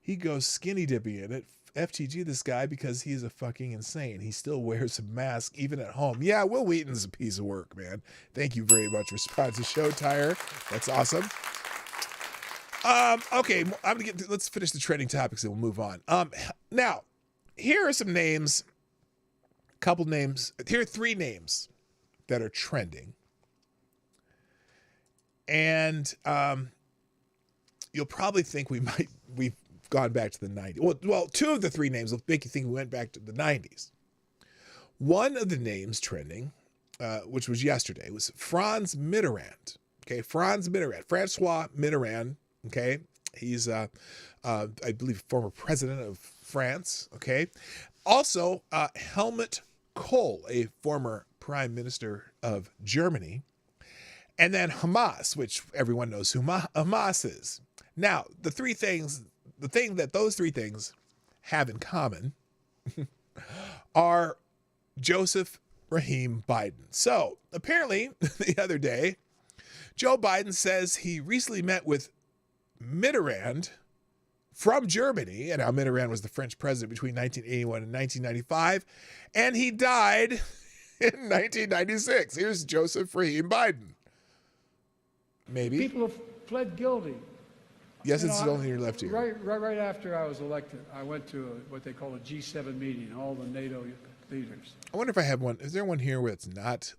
He goes skinny dippy in it. FTG this guy because he's a fucking insane. He still wears a mask even at home. Yeah, Will Wheaton's a piece of work, man. Thank you very much for sponsoring the show, Tyre. That's awesome. Okay, let's finish the trending topics and we'll move on. Now, here are some names, here are 3 names that are trending. And you'll probably think we've gone back to the 90s. Well, 2 of the 3 names will make you think we went back to the 90s. One of the names trending, which was yesterday, was Franz Mitterrand. Okay, Franz Mitterrand, Francois Mitterrand. Okay, he's I believe former president of France. Okay, also Helmut Kohl, a former prime minister of Germany, and then Hamas, which everyone knows who Hamas is. Now, the thing that those 3 things have in common are Joseph Rahim Biden. So apparently the other day, Joe Biden says he recently met with Mitterrand from Germany. And now Mitterrand was the French president between 1981 and 1995. And he died in 1996. Here's Joseph Rahim Biden. Maybe. People have pled guilty. Yes, it's only your left ear. Right after I was elected, I went to what they call a G7 meeting, all the NATO leaders. I wonder if I have one. Is there one here where it's not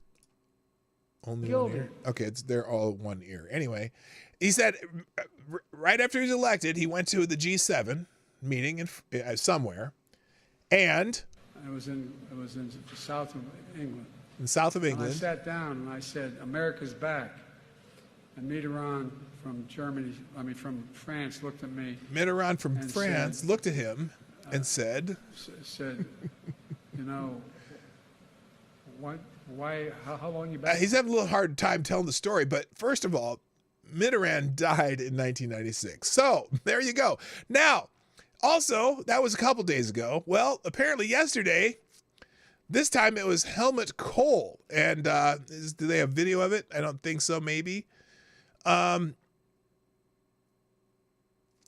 only one ear? Okay, they're all one ear. Anyway, he said right after he was elected, he went to the G7 meeting in somewhere, and it was in the south of England. In the south of England, and I sat down and I said, "America's back." And Mitterrand from France looked at me. Mitterrand from France looked at him and said, you know, why, how long you been? He's having a little hard time telling the story, but first of all, Mitterrand died in 1996. So there you go. Now, also, that was a couple days ago. Well, apparently yesterday, this time it was Helmut Kohl. And do they have video of it? I don't think so, maybe.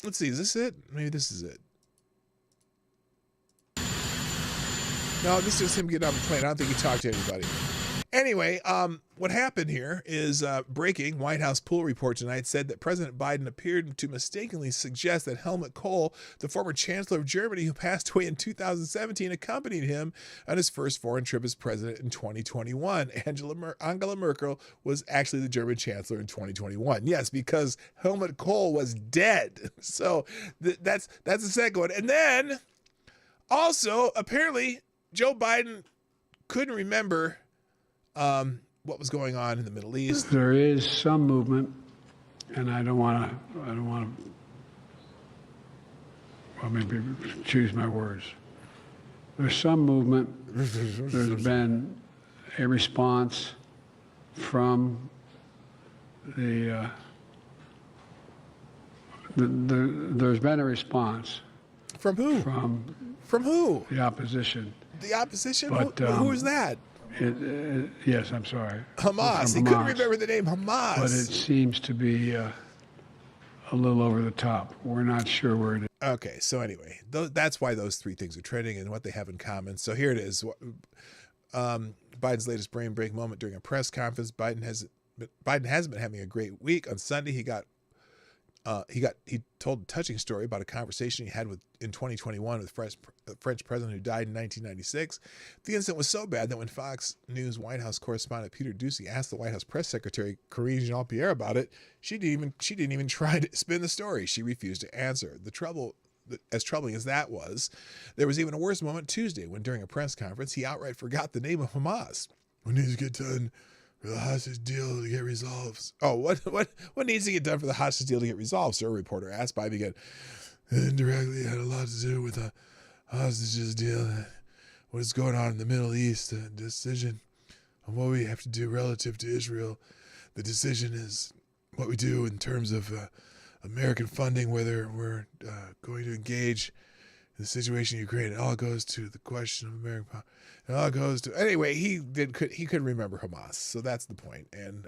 Let's see, is this it? Maybe this is it. No, this is him getting off the plane. I don't think he talked to anybody. Anyway, what happened here is breaking. White House pool report tonight said that President Biden appeared to mistakenly suggest that Helmut Kohl, the former chancellor of Germany who passed away in 2017, accompanied him on his first foreign trip as president in 2021. Angela Merkel was actually the German chancellor in 2021. Yes, because Helmut Kohl was dead. So that's the second one. And then also, apparently, Joe Biden couldn't remember what was going on in the Middle East. There is some movement, and I don't want to, well, maybe choose my words. There's some movement. There's been a response from the There's been a response. From who? From who? The opposition. The opposition? But, who is that? Yes, I'm sorry. Hamas. He couldn't remember the name Hamas. But it seems to be a little over the top. We're not sure where it is. Okay, so anyway, that's why those three things are trending and what they have in common. So here it is. Biden's latest brain break moment during a press conference. Biden hasn't been having a great week. On Sunday, he told a touching story about a conversation he had in 2021 with the French president who died in 1996. The incident was so bad that when Fox News White House correspondent Peter Doocy asked the White House press secretary Karine Jean-Pierre about it, she didn't even try to spin the story. She refused to answer. As troubling as that was, there was even a worse moment Tuesday when during a press conference he outright forgot the name of Hamas. We need to get done for the hostage deal to get resolved. Oh, what needs to get done for the hostage deal to get resolved, sir? A reporter asked. Biden began. Indirectly had a lot to do with the hostages deal, what is going on in the Middle East, the decision on what we have to do relative to Israel. The decision is what we do in terms of American funding, whether we're going to engage in the situation in Ukraine. It all goes to the question of American power. It all goes to anyway. He couldn't remember Hamas, so that's the point. And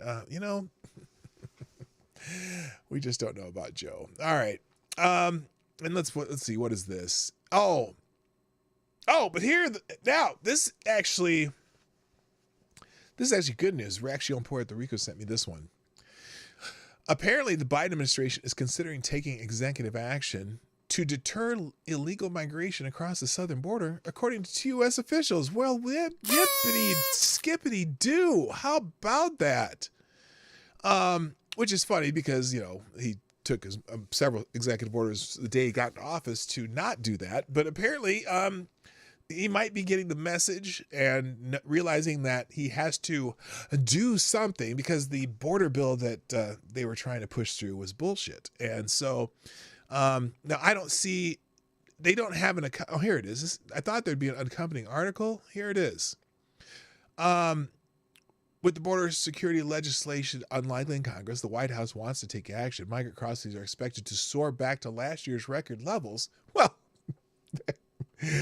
we just don't know about Joe. All right, and let's see, what is this? Oh, but here now this is actually good news. Reaction on Puerto Rico sent me this one. Apparently, the Biden administration is considering taking executive action to deter illegal migration across the southern border, according to U.S. officials. Well, yippity skippity do. How about that? Which is funny because, he took several executive orders the day he got in office to not do that. But apparently, he might be getting the message and realizing that he has to do something because the border bill that they were trying to push through was bullshit. And so now I don't see, they don't have oh, here it is. I thought there'd be an accompanying article. Here it is. With the border security legislation unlikely in Congress, the White House wants to take action. Migrant crossings are expected to soar back to last year's record levels. Well,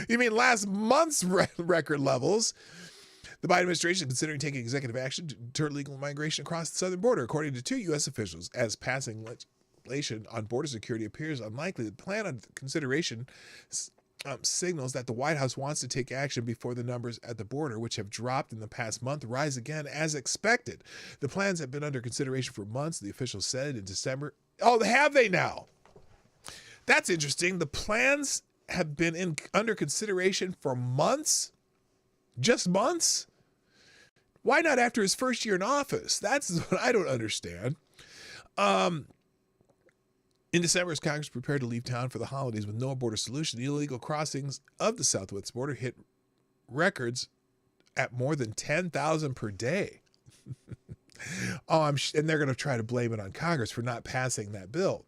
you mean last month's record levels? The Biden administration is considering taking executive action to deter illegal migration across the southern border, according to 2 U.S. officials. As passing legislation on border security appears unlikely, the plan under consideration signals that the White House wants to take action before the numbers at the border, which have dropped in the past month, rise again as expected. The plans have been under consideration for months, the officials said in December. Oh, have they now? That's interesting. The plans have been under consideration for months? Just months? Why not after his first year in office? That's what I don't understand. In December, as Congress prepared to leave town for the holidays with no border solution, the illegal crossings of the southwest border hit records at more than 10,000 per day. And they're going to try to blame it on Congress for not passing that bill.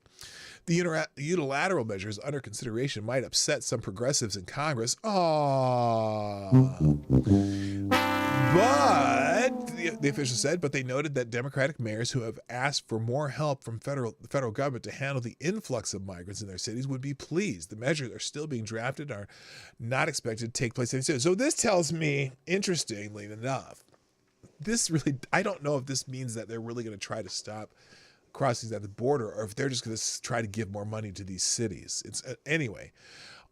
The unilateral measures under consideration might upset some progressives in Congress. But the official said, but they noted that Democratic mayors who have asked for more help from the federal government to handle the influx of migrants in their cities would be pleased. The measures are still being drafted and are not expected to take place anytime soon. So this tells me, interestingly enough, I don't know if this means that they're really going to try to stop crossings at the border or if they're just going to try to give more money to these cities. Anyway,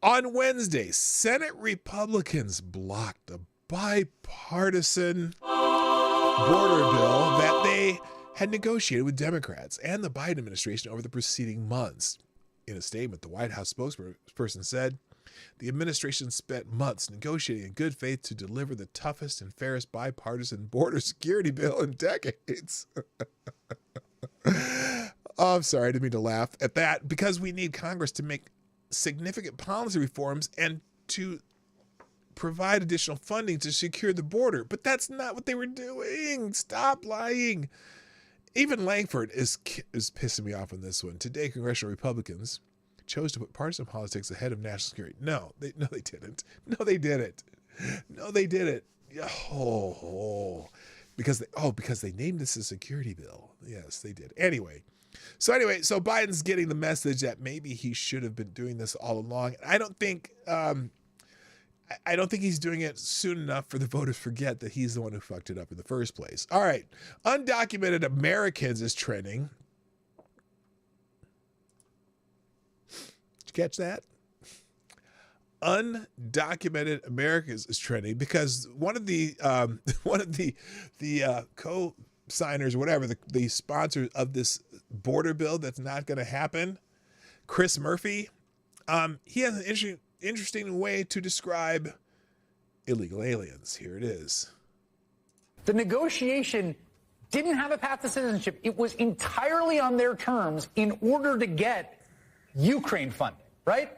on Wednesday, Senate Republicans blocked a bipartisan border bill that they had negotiated with Democrats and the Biden administration over the preceding months. In a statement, the White House spokesperson said, the administration spent months negotiating in good faith to deliver the toughest and fairest bipartisan border security bill in decades. Oh, I'm sorry, I didn't mean to laugh at that, because we need Congress to make significant policy reforms and to provide additional funding to secure the border. But that's not what they were doing. Stop lying. Even Langford is pissing me off on this one. Today, congressional Republicans chose to put partisan politics ahead of national security. No, they didn't. No, they didn't. Oh, because they named this a security bill. Yes, they did. Anyway, so Biden's getting the message that maybe he should have been doing this all along. I don't think he's doing it soon enough for the voters to forget that he's the one who fucked it up in the first place. All right, undocumented Americans is trending. Did you catch that? Undocumented Americans is trending because one of the co-signers, whatever, the sponsors of this border bill that's not going to happen, Chris Murphy, he has an interesting way to describe illegal aliens. Here it is. The negotiation didn't have a path to citizenship. It was entirely on their terms in order to get Ukraine funding, right?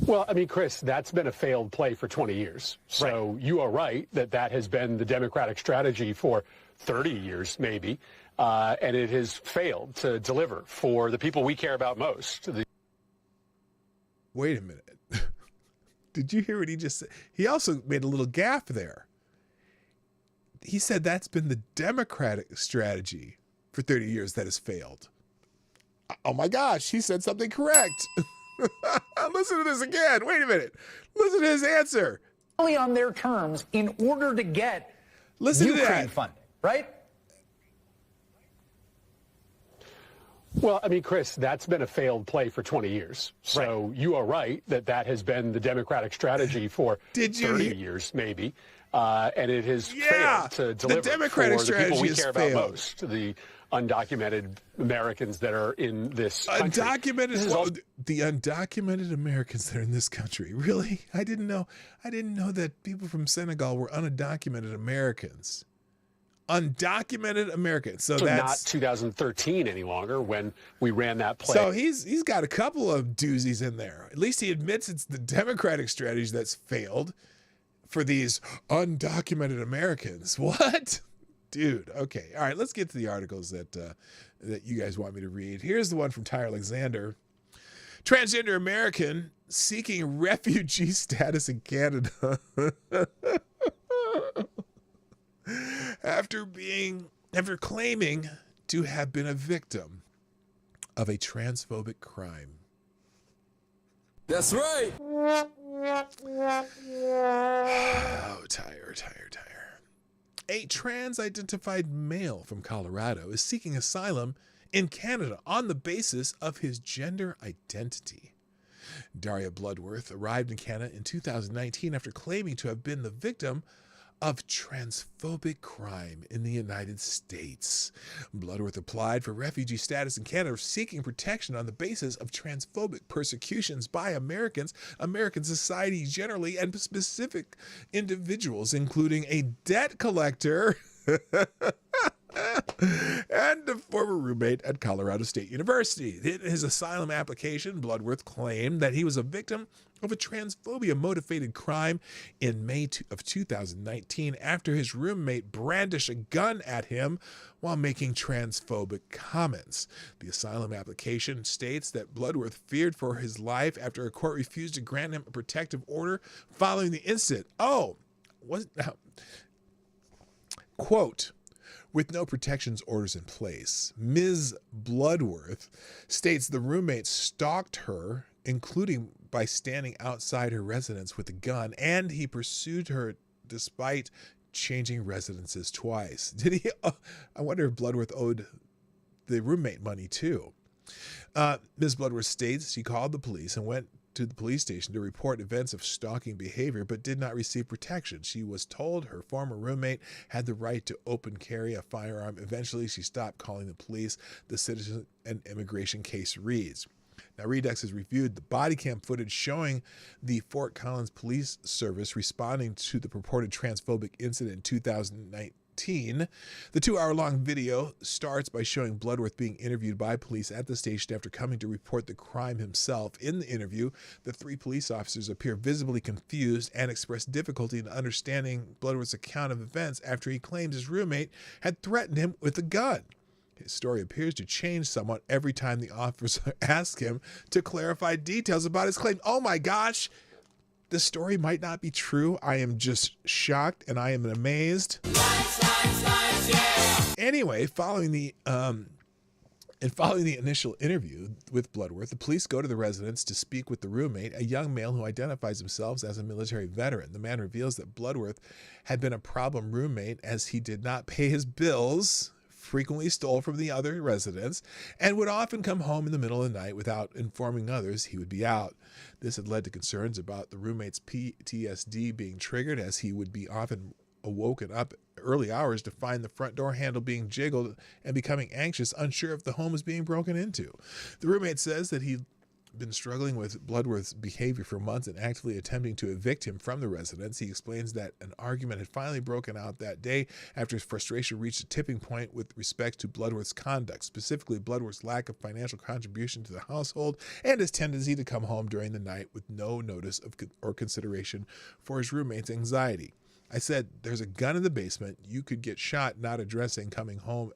Well, I mean, Chris, that's been a failed play for 20 years. So you are right that has been the Democratic strategy for 30 years, maybe. And it has failed to deliver for the people we care about most. Wait a minute. Did you hear what he just said? He also made a little gaffe there. He said that's been the Democratic strategy for 30 years that has failed. Oh my gosh, he said something correct. Listen to this again. Wait a minute. Listen to his answer. Only on their terms in order to get Ukraine funding, right? Well, I mean, Chris, that's been a failed play for 20 years. So you are right that has been the Democratic strategy for 30 years, maybe. And it has failed to deliver the Democratic for the strategy people we has care failed. about most, the undocumented Americans that are in this country. The undocumented Americans that are in this country. Really? I didn't know that people from Senegal were undocumented Americans. Undocumented Americans. So that's not 2013 any longer when we ran that play. So he's got a couple of doozies in there. At least he admits it's the Democratic strategy that's failed for these undocumented Americans. What? Dude, okay. All right, let's get to the articles that you guys want me to read. Here's the one from Tyler Alexander. Transgender American seeking refugee status in Canada after claiming to have been a victim of a transphobic crime. That's right. Oh, tire. A trans-identified male from Colorado is seeking asylum in Canada on the basis of his gender identity. Daria Bloodworth arrived in Canada in 2019 after claiming to have been the victim of transphobic crime in the United States. Bloodworth applied for refugee status in Canada, seeking protection on the basis of transphobic persecutions by American society generally, and specific individuals, including a debt collector and a former roommate at Colorado State University. In his asylum application, Bloodworth claimed that he was a victim of a transphobia-motivated crime in May of 2019 after his roommate brandished a gun at him while making transphobic comments. The asylum application states that Bloodworth feared for his life after a court refused to grant him a protective order following the incident. Quote, with no protections orders in place, Ms. Bloodworth states the roommate stalked her, including by standing outside her residence with a gun, and he pursued her despite changing residences twice. Did he? I wonder if Bloodworth owed the roommate money too. Ms. Bloodworth states she called the police and went to the police station to report events of stalking behavior, but did not receive protection. She was told her former roommate had the right to open carry a firearm. Eventually, she stopped calling the police. The Citizen and Immigration case reads. Now, Redux has reviewed the body cam footage showing the Fort Collins Police Service responding to the purported transphobic incident in 2019. The 2-hour-long video starts by showing Bloodworth being interviewed by police at the station after coming to report the crime himself. In the interview, the 3 police officers appear visibly confused and express difficulty in understanding Bloodworth's account of events after he claims his roommate had threatened him with a gun. His story appears to change somewhat every time the officer asks him to clarify details about his claim. Oh my gosh! this story might not be true. I am just shocked and I am amazed. Anyway, following the initial interview with Bloodworth, the police go to the residence to speak with the roommate, a young male who identifies himself as a military veteran. The man reveals that Bloodworth had been a problem roommate as he did not pay his bills, frequently stole from the other residents, and would often come home in the middle of the night without informing others he would be out. This had led to concerns about the roommate's PTSD being triggered, as he would be often awoken up early hours to find the front door handle being jiggled and becoming anxious, unsure if the home was being broken into. The roommate says that he'd been struggling with Bloodworth's behavior for months and actively attempting to evict him from the residence. He explains that an argument had finally broken out that day after his frustration reached a tipping point with respect to Bloodworth's conduct, specifically Bloodworth's lack of financial contribution to the household and his tendency to come home during the night with no notice of or consideration for his roommate's anxiety. I said, there's a gun in the basement. You could get shot not addressing coming home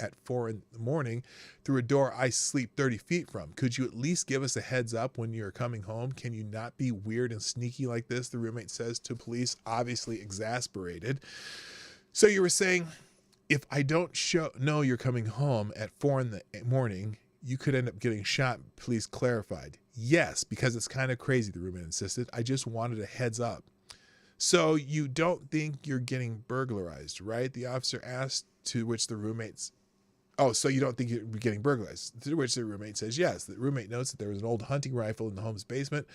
at 4 a.m. through a door I sleep 30 feet from. Could you at least give us a heads up when you're coming home? Can you not be weird and sneaky like this? The roommate says to police, obviously exasperated. So you were saying, if I don't know you're coming home at 4 a.m, you could end up getting shot, police clarified. Yes, because it's kind of crazy, the roommate insisted. I just wanted a heads up. So you don't think you're getting burglarized, right? The officer asked, to which the roommates, so you don't think you're getting burglarized? To which the roommate says yes. The roommate notes that there was an old hunting rifle in the home's basement,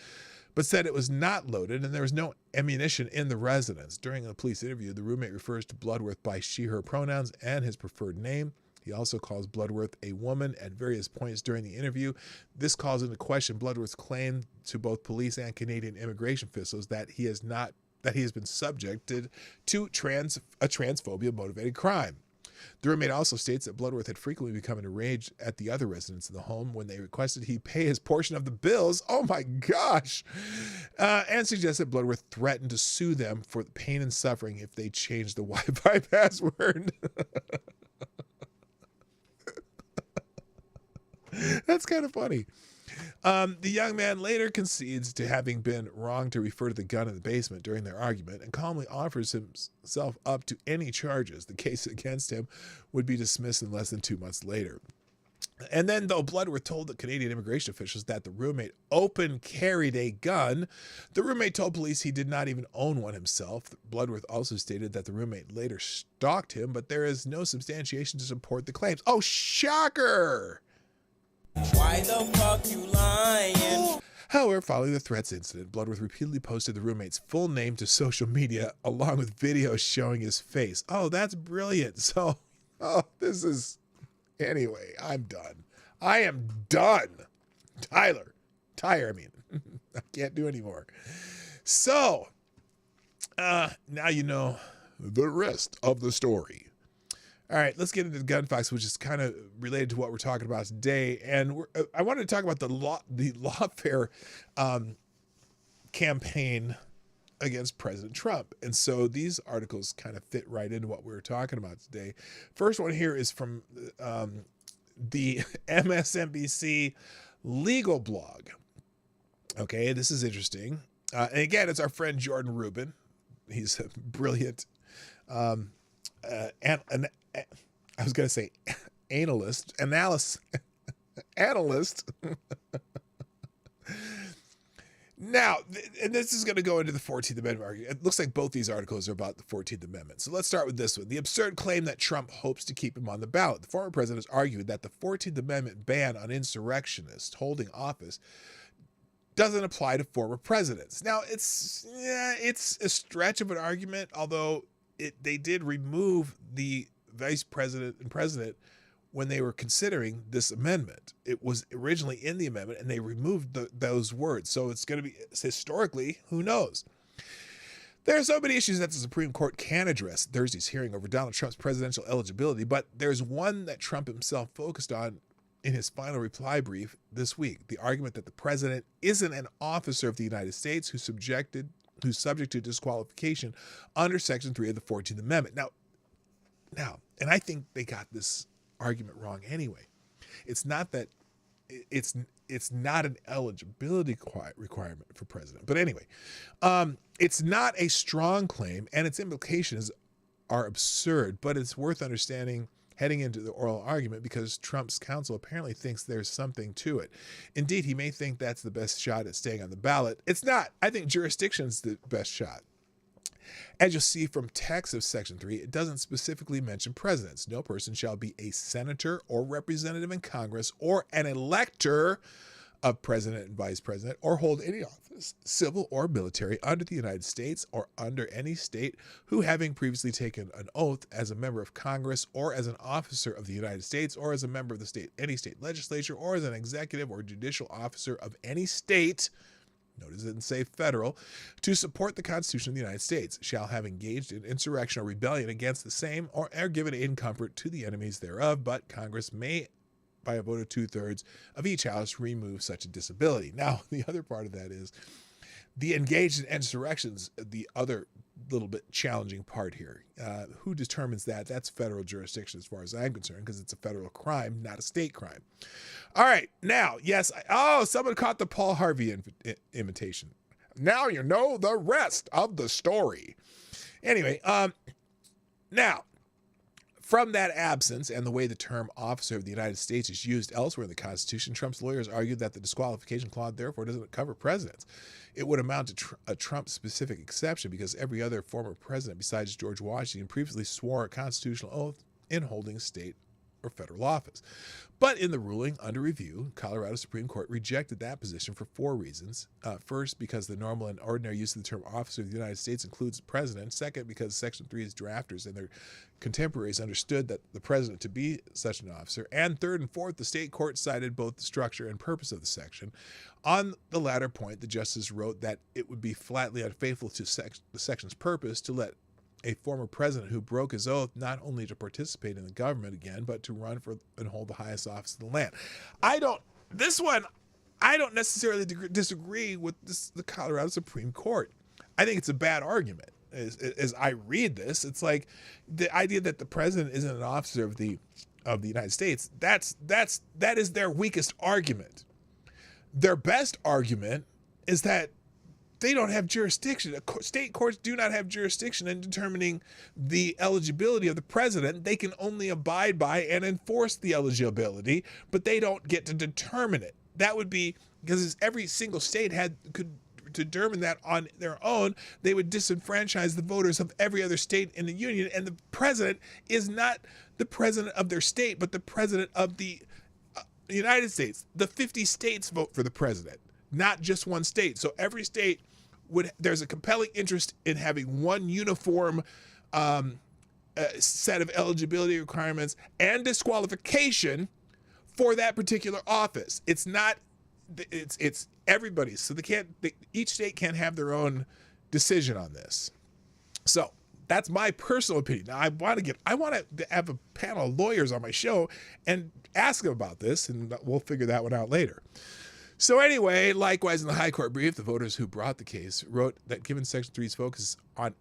but said it was not loaded and there was no ammunition in the residence. During a police interview, the roommate refers to Bloodworth by she, her pronouns and his preferred name. He also calls Bloodworth a woman at various points during the interview. This calls into question Bloodworth's claim to both police and Canadian immigration officials that he has been subjected to a transphobia-motivated crime. The roommate also states that Bloodworth had frequently become enraged at the other residents in the home when they requested he pay his portion of the bills. Oh my gosh! And suggested Bloodworth threatened to sue them for the pain and suffering if they changed the Wi-Fi password. That's kind of funny. The young man later concedes to having been wrong to refer to the gun in the basement during their argument and calmly offers himself up to any charges. The case against him would be dismissed in less than 2 months later. And then, though Bloodworth told the Canadian immigration officials that the roommate open carried a gun, the roommate told police he did not even own one himself. Bloodworth also stated that the roommate later stalked him, but there is no substantiation to support the claims. Oh, shocker! Why the fuck you lying? However, following the threats incident, Bloodworth repeatedly posted the roommate's full name to social media along with videos showing his face. Oh, that's brilliant. So, anyway, I'm done. I am done. I can't do anymore. So, now you know the rest of the story. All right, let's get into the gun facts, which is kind of related to what we're talking about today. And I wanted to talk about the Lawfare campaign against President Trump. And so these articles kind of fit right into what we were talking about today. First one here is from the MSNBC legal blog. Okay, this is interesting. And again, it's our friend Jordan Rubin. He's a brilliant I was going to say analyst. Now, and this is going to go into the 14th Amendment argument. It looks like both these articles are about the 14th Amendment. So let's start with this one. The absurd claim that Trump hopes to keep him on the ballot. The former president has argued that the 14th Amendment ban on insurrectionists holding office doesn't apply to former presidents. Now, it's a stretch of an argument, although they did remove the vice president and president when they were considering this amendment. It was originally in the amendment, and they removed those words. So it's going to be, historically, who knows? There are so many issues that the Supreme Court can address in Thursday's hearing over Donald Trump's presidential eligibility, but there's one that Trump himself focused on in his final reply brief this week: the argument that the president isn't an officer of the United States who's subject to disqualification under Section 3 of the 14th Amendment. Now, and I think they got this argument wrong anyway. It's not that it's not an eligibility requirement for president. But anyway, it's not a strong claim, and its implications are absurd, but it's worth understanding heading into the oral argument because Trump's counsel apparently thinks there's something to it. Indeed, he may think that's the best shot at staying on the ballot. It's not. I think jurisdiction's the best shot. As you'll see from text of Section 3, it doesn't specifically mention presidents. No person shall be a senator or representative in Congress or an elector of president and vice president or hold any office, civil or military, under the United States or under any state who, having previously taken an oath as a member of Congress or as an officer of the United States or as a member of any state legislature or as an executive or judicial officer of any state, notice it didn't say federal, to support the Constitution of the United States, shall have engaged in insurrection or rebellion against the same or given in comfort to the enemies thereof, but Congress may, by a vote of 2/3 of each house, remove such a disability. Now, the other part of that is the engaged in insurrections, the other little bit challenging part here. Who determines that? That's federal jurisdiction as far as I'm concerned, because it's a federal crime, not a state crime. All right, now, yes, someone caught the Paul Harvey imitation. Now you know the rest of the story. Anyway, now, from that absence and the way the term officer of the United States is used elsewhere in the Constitution, Trump's lawyers argued that the disqualification clause therefore doesn't cover presidents. It would amount to a Trump-specific exception because every other former president besides George Washington previously swore a constitutional oath in holding state or federal office. But in the ruling under review, Colorado Supreme Court rejected that position for 4 reasons. First, because the normal and ordinary use of the term officer of the United States includes the president. Second, because Section 3's drafters and their contemporaries understood that the president to be such an officer. And third and fourth, the state court cited both the structure and purpose of the section. On the latter point, the justice wrote that it would be flatly unfaithful to the section's purpose to let a former president who broke his oath not only to participate in the government again, but to run for and hold the highest office in the land. I don't necessarily disagree with the Colorado Supreme Court. I think it's a bad argument. As I read this, it's like the idea that the president isn't an officer of the United States. That is their weakest argument. Their best argument is that they don't have jurisdiction. State courts do not have jurisdiction in determining the eligibility of the president. They can only abide by and enforce the eligibility, but they don't get to determine it. That would be because every single state could determine that on their own. They would disenfranchise the voters of every other state in the union, and the president is not the president of their state, but the president of the United States. The 50 states vote for the president, not just one state. So every state there's a compelling interest in having one uniform set of eligibility requirements and disqualification for that particular office. It's everybody's. So each state can't have their own decision on this. So that's my personal opinion. Now I want to have a panel of lawyers on my show and ask them about this, and we'll figure that one out later. So anyway, likewise in the High Court brief, the voters who brought the case wrote that given Section 3's focus on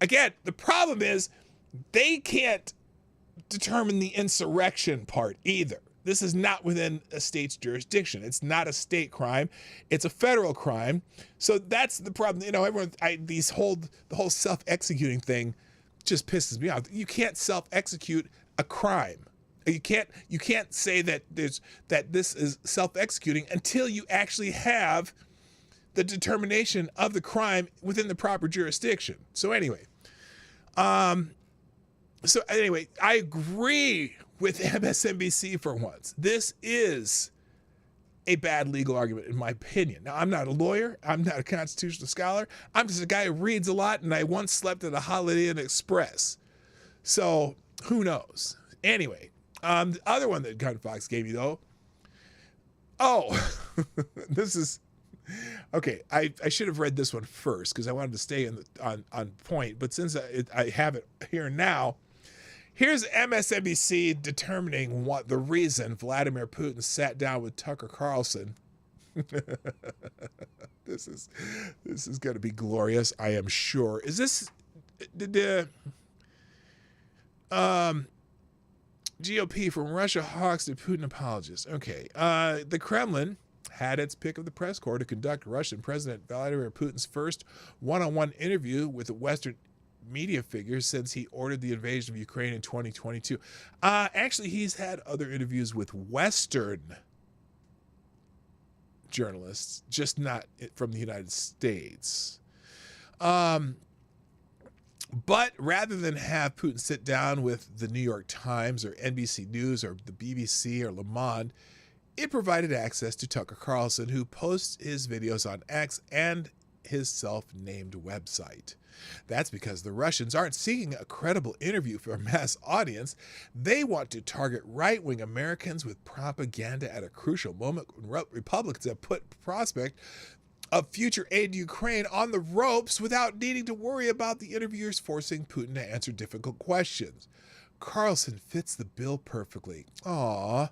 again, the problem is they can't determine the insurrection part either. This is not within a state's jurisdiction. It's not a state crime. It's a federal crime. So that's the problem. You know, the whole self-executing thing just pisses me off. You can't self-execute a crime. You can't say that this is self-executing until you actually have the determination of the crime within the proper jurisdiction. So anyway, I agree with MSNBC for once. This is a bad legal argument, in my opinion. Now, I'm not a lawyer. I'm not a constitutional scholar. I'm just a guy who reads a lot, and I once slept at a Holiday Inn Express. So who knows? Anyway. The other one that Gun Fox gave me, though. This is okay. I should have read this one first because I wanted to stay on point. But since I have it here now, here's MSNBC determining what the reason Vladimir Putin sat down with Tucker Carlson. This is going to be glorious, I am sure. Is this GOP from Russia hawks to Putin apologists. Okay. The Kremlin had its pick of the press corps to conduct Russian President Vladimir Putin's first one-on-one interview with a Western media figure since he ordered the invasion of Ukraine in 2022. Actually, he's had other interviews with Western journalists, just not from the United States. But rather than have Putin sit down with the New York Times or NBC News or the BBC or Le Monde, it provided access to Tucker Carlson, who posts his videos on X and his self-named website. That's because the Russians aren't seeking a credible interview for a mass audience. They want to target right-wing Americans with propaganda at a crucial moment when Republicans have put prospect of future aid to Ukraine on the ropes without needing to worry about the interviewers forcing Putin to answer difficult questions. Carlson fits the bill perfectly. Aww.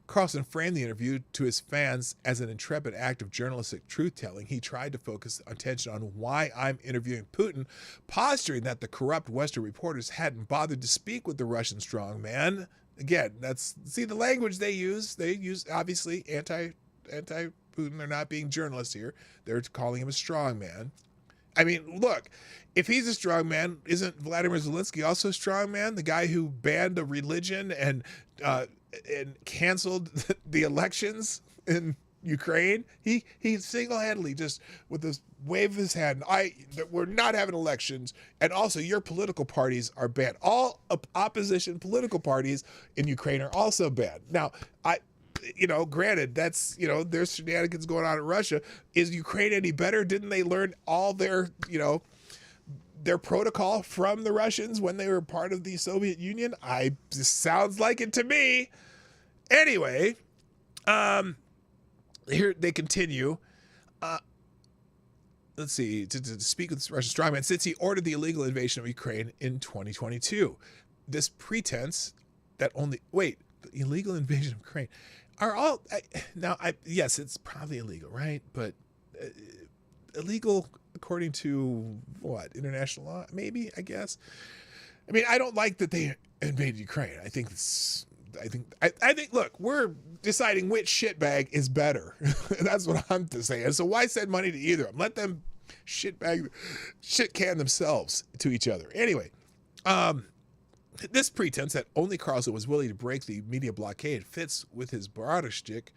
Carlson framed the interview to his fans as an intrepid act of journalistic truth-telling. He tried to focus attention on why I'm interviewing Putin, posturing that the corrupt Western reporters hadn't bothered to speak with the Russian strongman. Again, see the language they use. They use, obviously, anti-Putin. They're not being journalists here. They're calling him a strongman. I mean, look, if he's a strongman, isn't Vladimir Zelensky also a strongman? The guy who banned a religion and canceled the elections in Ukraine. He single-handedly, just with this wave of his hand, we're not having elections, and also your political parties are banned. All opposition political parties in Ukraine are also banned. Now, granted, that's, there's shenanigans going on in Russia. Is Ukraine any better? Didn't they learn all their protocol from the Russians when they were part of the Soviet Union? Just sounds like it to me. Anyway, here they continue. Let's see, to speak with Russian strongman since he ordered the illegal invasion of Ukraine in 2022. This pretense that the illegal invasion of Ukraine are all yes, it's probably illegal, right? But illegal according to what? International law? Maybe, I guess. I mean, I don't like that they invaded Ukraine. I think look, we're deciding which shitbag is better. That's what I'm saying. So why send money to either of them? Let them shit can themselves to each other. Anyway, this pretense that only Carlson was willing to break the media blockade fits with his broader shtick,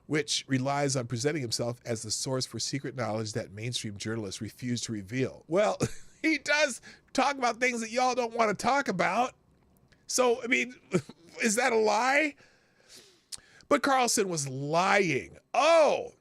which relies on presenting himself as the source for secret knowledge that mainstream journalists refuse to reveal. Well, he does talk about things that y'all don't want to talk about. So, I mean, is that a lie? But Carlson was lying. Oh,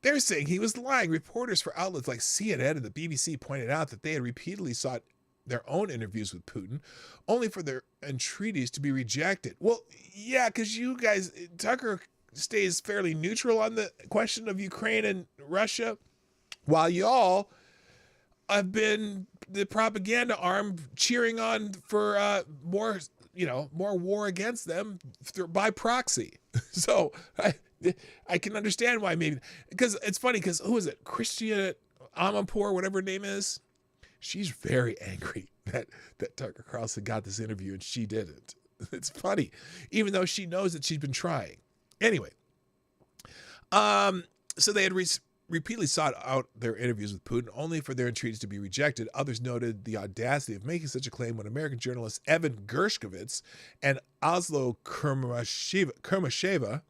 they're saying he was lying. Reporters for outlets like CNN and the BBC pointed out that they had repeatedly sought their own interviews with Putin, only for their entreaties to be rejected. Well, yeah, because you guys, Tucker stays fairly neutral on the question of Ukraine and Russia, while y'all have been the propaganda arm cheering on for more war against them by proxy. So I can understand why, maybe, because it's funny, because who is it? Christia Amanpour, whatever her name is. She's very angry that Tucker Carlson got this interview and she didn't. It's funny, even though she knows that she's been trying. Anyway, so they had repeatedly sought out their interviews with Putin, only for their entreaties to be rejected. Others noted the audacity of making such a claim when American journalists Evan Gershkovich and Oslo Kermasheva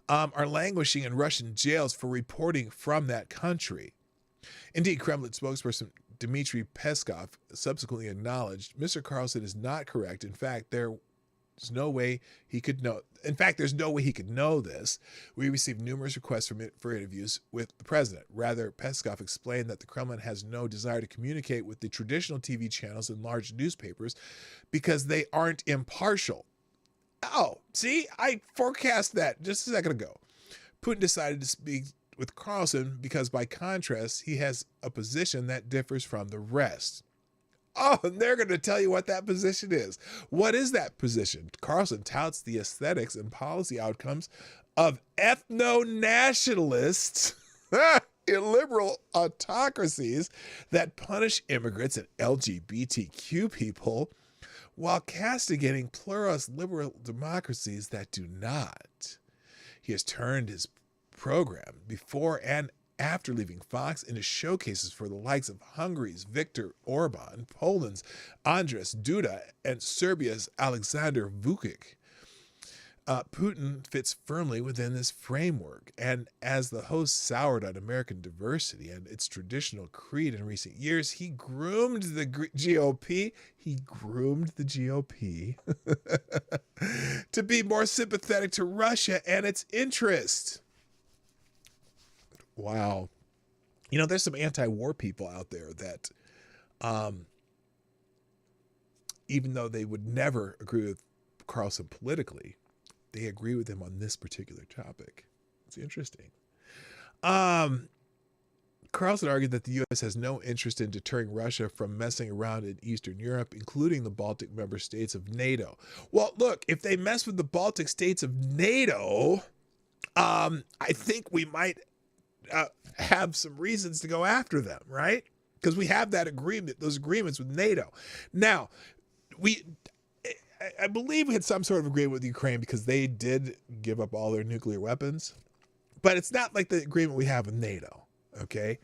are languishing in Russian jails for reporting from that country. Indeed, Kremlin spokesperson Dmitry Peskov subsequently acknowledged Mr. Carlson is not correct. In fact, there's no way he could know. In fact, there's no way he could know this. We received numerous requests for interviews with the president. Rather, Peskov explained that the Kremlin has no desire to communicate with the traditional TV channels and large newspapers because they aren't impartial. Oh, see, I forecast that just a second ago. Putin decided to speak with Carlson because, by contrast, he has a position that differs from the rest. Oh, and they're going to tell you what that position is. What is that position? Carlson touts the aesthetics and policy outcomes of ethno-nationalists, illiberal autocracies that punish immigrants and LGBTQ people while castigating pluralist liberal democracies that do not. He has turned his program before and after leaving Fox into showcases for the likes of Hungary's Viktor Orban, Poland's Andrzej Duda, and Serbia's Alexander Vučić. Putin fits firmly within this framework, and as the host soured on American diversity and its traditional creed in recent years, he groomed the GOP. He groomed the GOP to be more sympathetic to Russia and its interest. Wow. You know, there's some anti-war people out there that, even though they would never agree with Carlson politically, they agree with him on this particular topic. It's interesting. Carlson argued that the U.S. has no interest in deterring Russia from messing around in Eastern Europe, including the Baltic member states of NATO. Well, look, if they mess with the Baltic states of NATO, I think we might have some reasons to go after them, right? Because we have that agreement, those agreements with NATO. Now, I believe we had some sort of agreement with Ukraine because they did give up all their nuclear weapons, but it's not like the agreement we have with NATO, okay?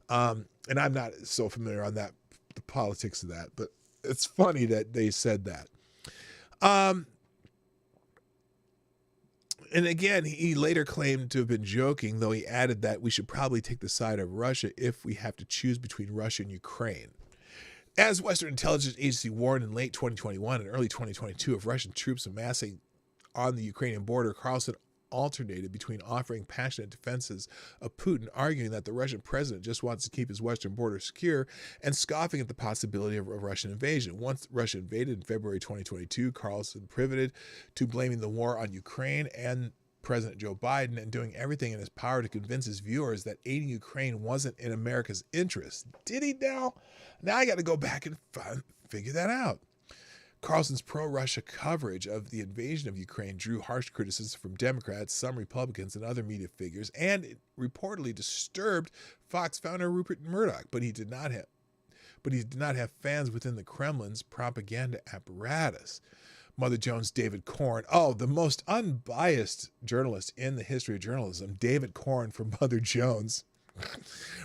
And I'm not so familiar on that, the politics of that, but it's funny that they said that. And again, he later claimed to have been joking, though he added that we should probably take the side of Russia if we have to choose between Russia and Ukraine. As Western intelligence agency warned in late 2021 and early 2022 of Russian troops amassing on the Ukrainian border, Carlson alternated between offering passionate defenses of Putin, arguing that the Russian president just wants to keep his western border secure, and scoffing at the possibility of a Russian invasion. Once Russia invaded in February 2022, Carlson pivoted to blaming the war on Ukraine and President Joe Biden and doing everything in his power to convince his viewers that aiding Ukraine wasn't in America's interest. Did he now? Now I got to go back and figure that out. Carlson's pro-Russia coverage of the invasion of Ukraine drew harsh criticism from Democrats, some Republicans, and other media figures, and it reportedly disturbed Fox founder Rupert Murdoch, but he did not have fans within the Kremlin's propaganda apparatus. Mother Jones' David Corn, the most unbiased journalist in the history of journalism, David Corn from Mother Jones,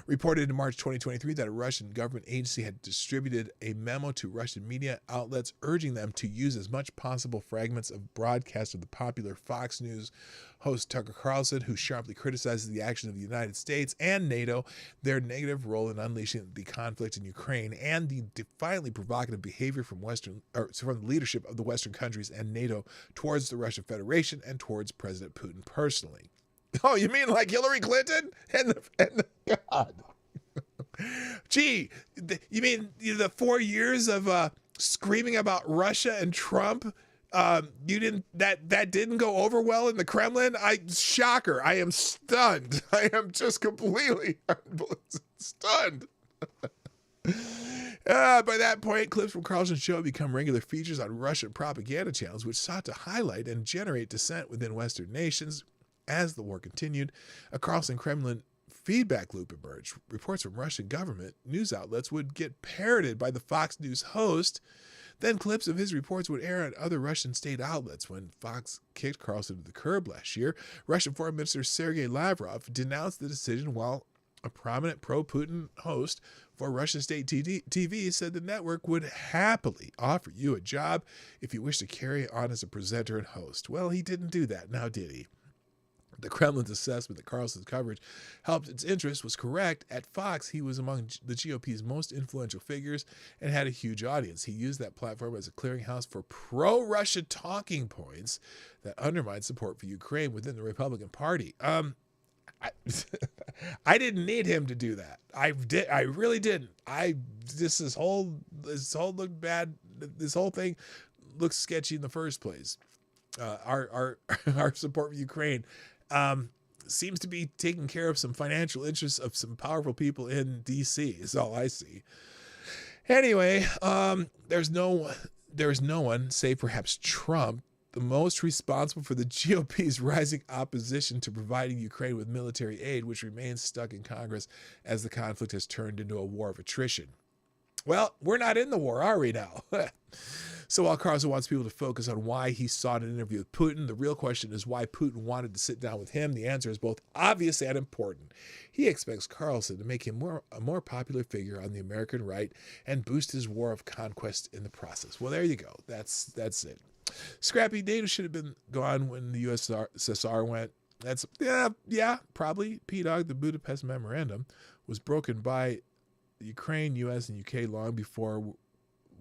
reported in March 2023 that a Russian government agency had distributed a memo to Russian media outlets urging them to use as much possible fragments of broadcast of the popular Fox News host Tucker Carlson, who sharply criticizes the action of the United States and NATO, their negative role in unleashing the conflict in Ukraine, and the defiantly provocative behavior from the leadership of the Western countries and NATO towards the Russian Federation and towards President Putin personally. Oh, you mean like Hillary Clinton and the God? Gee, you mean the 4 years of screaming about Russia and Trump? You didn't that didn't go over well in the Kremlin? Shocker! I am stunned. I am just completely stunned. By that point, clips from Carlson's show had become regular features on Russian propaganda channels, which sought to highlight and generate dissent within Western nations. As the war continued, a Carlson Kremlin feedback loop emerged. Reports from Russian government news outlets would get parroted by the Fox News host. Then clips of his reports would air on other Russian state outlets. When Fox kicked Carlson to the curb last year, Russian Foreign Minister Sergei Lavrov denounced the decision, while a prominent pro-Putin host for Russian state TV said the network would happily offer you a job if you wish to carry on as a presenter and host. Well, he didn't do that, now did he? The Kremlin's assessment that Carlson's coverage helped its interest was correct. At Fox, he was among the GOP's most influential figures and had a huge audience. He used that platform as a clearinghouse for pro-Russia talking points that undermined support for Ukraine within the Republican Party. I didn't need him to do that. I really didn't. This whole looked bad. This whole thing looks sketchy in the first place. Our support for Ukraine seems to be taking care of some financial interests of some powerful people in D.C. is all I see. Anyway, there's no one, save perhaps Trump, the most responsible for the GOP's rising opposition to providing Ukraine with military aid, which remains stuck in Congress as the conflict has turned into a war of attrition. Well, we're not in the war, are we now? So while Carlson wants people to focus on why he sought an interview with Putin, the real question is why Putin wanted to sit down with him. The answer is both obvious and important. He expects Carlson to make him a more popular figure on the American right and boost his war of conquest in the process. Well, there you go. That's it. Scrappy NATO should have been gone when the USSR went. That's, yeah, probably. P-Dog, the Budapest Memorandum, was broken by Ukraine, US, and UK long before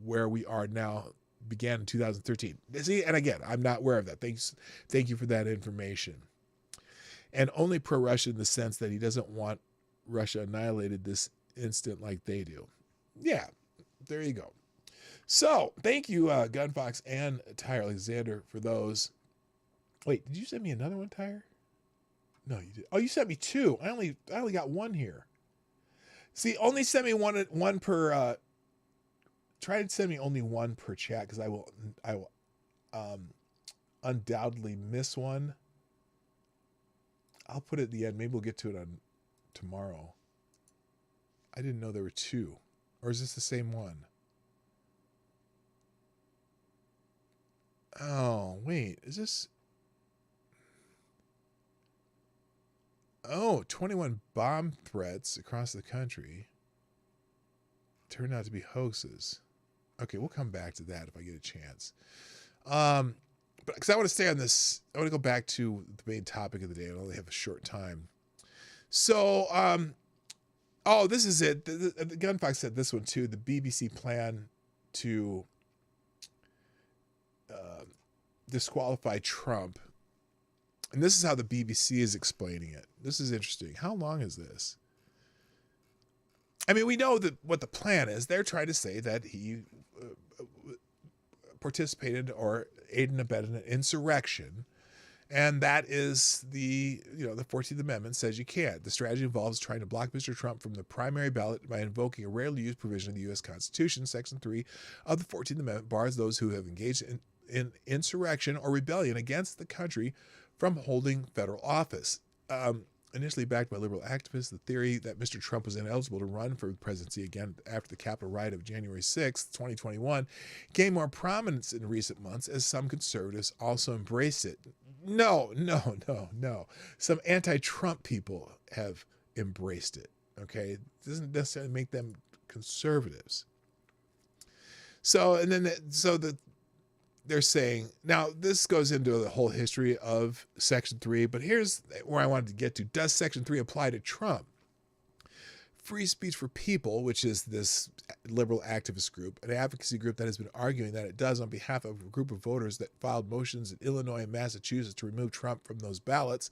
where we are now began in 2013. See, and again, I'm not aware of that. Thank you for that information. And only pro-Russia in the sense that he doesn't want Russia annihilated this instant like they do. Yeah, there you go. So, thank you, Gunfox and Tyre Alexander, for those. Wait, did you send me another one, Tyre? No, you did. Oh, you sent me two. I only got one here. See, only send me one per. Try to send me only one per chat, because I will undoubtedly miss one. I'll put it at the end. Maybe we'll get to it on tomorrow. I didn't know there were two, or is this the same one? Oh, wait, is this? Oh, 21 bomb threats across the country turned out to be hoaxes. Okay, we'll come back to that if I get a chance. But because I want to stay on this, I want to go back to the main topic of the day. I only have a short time. So, oh, this is it. The Gunfox said this one too. The BBC plan to disqualify Trump. And this is how the BBC is explaining it. This is interesting. How long is this? I mean, we know that what the plan is. They're trying to say that he participated or aided and abetted an insurrection. And that is the 14th Amendment says you can't. The strategy involves trying to block Mr. Trump from the primary ballot by invoking a rarely used provision of the U.S. Constitution. Section 3 of the 14th Amendment bars those who have engaged in insurrection or rebellion against the country from holding federal office. Initially backed by liberal activists, the theory that Mr. Trump was ineligible to run for the presidency again after the Capitol riot of January 6, 2021, gained more prominence in recent months as some conservatives also embraced it. No. Some anti-Trump people have embraced it, okay? It doesn't necessarily make them conservatives. They're saying, now this goes into the whole history of Section 3, but here's where I wanted to get to. Does Section 3 apply to Trump? Free Speech for People, which is this liberal activist group, an advocacy group that has been arguing that it does on behalf of a group of voters that filed motions in Illinois and Massachusetts to remove Trump from those ballots.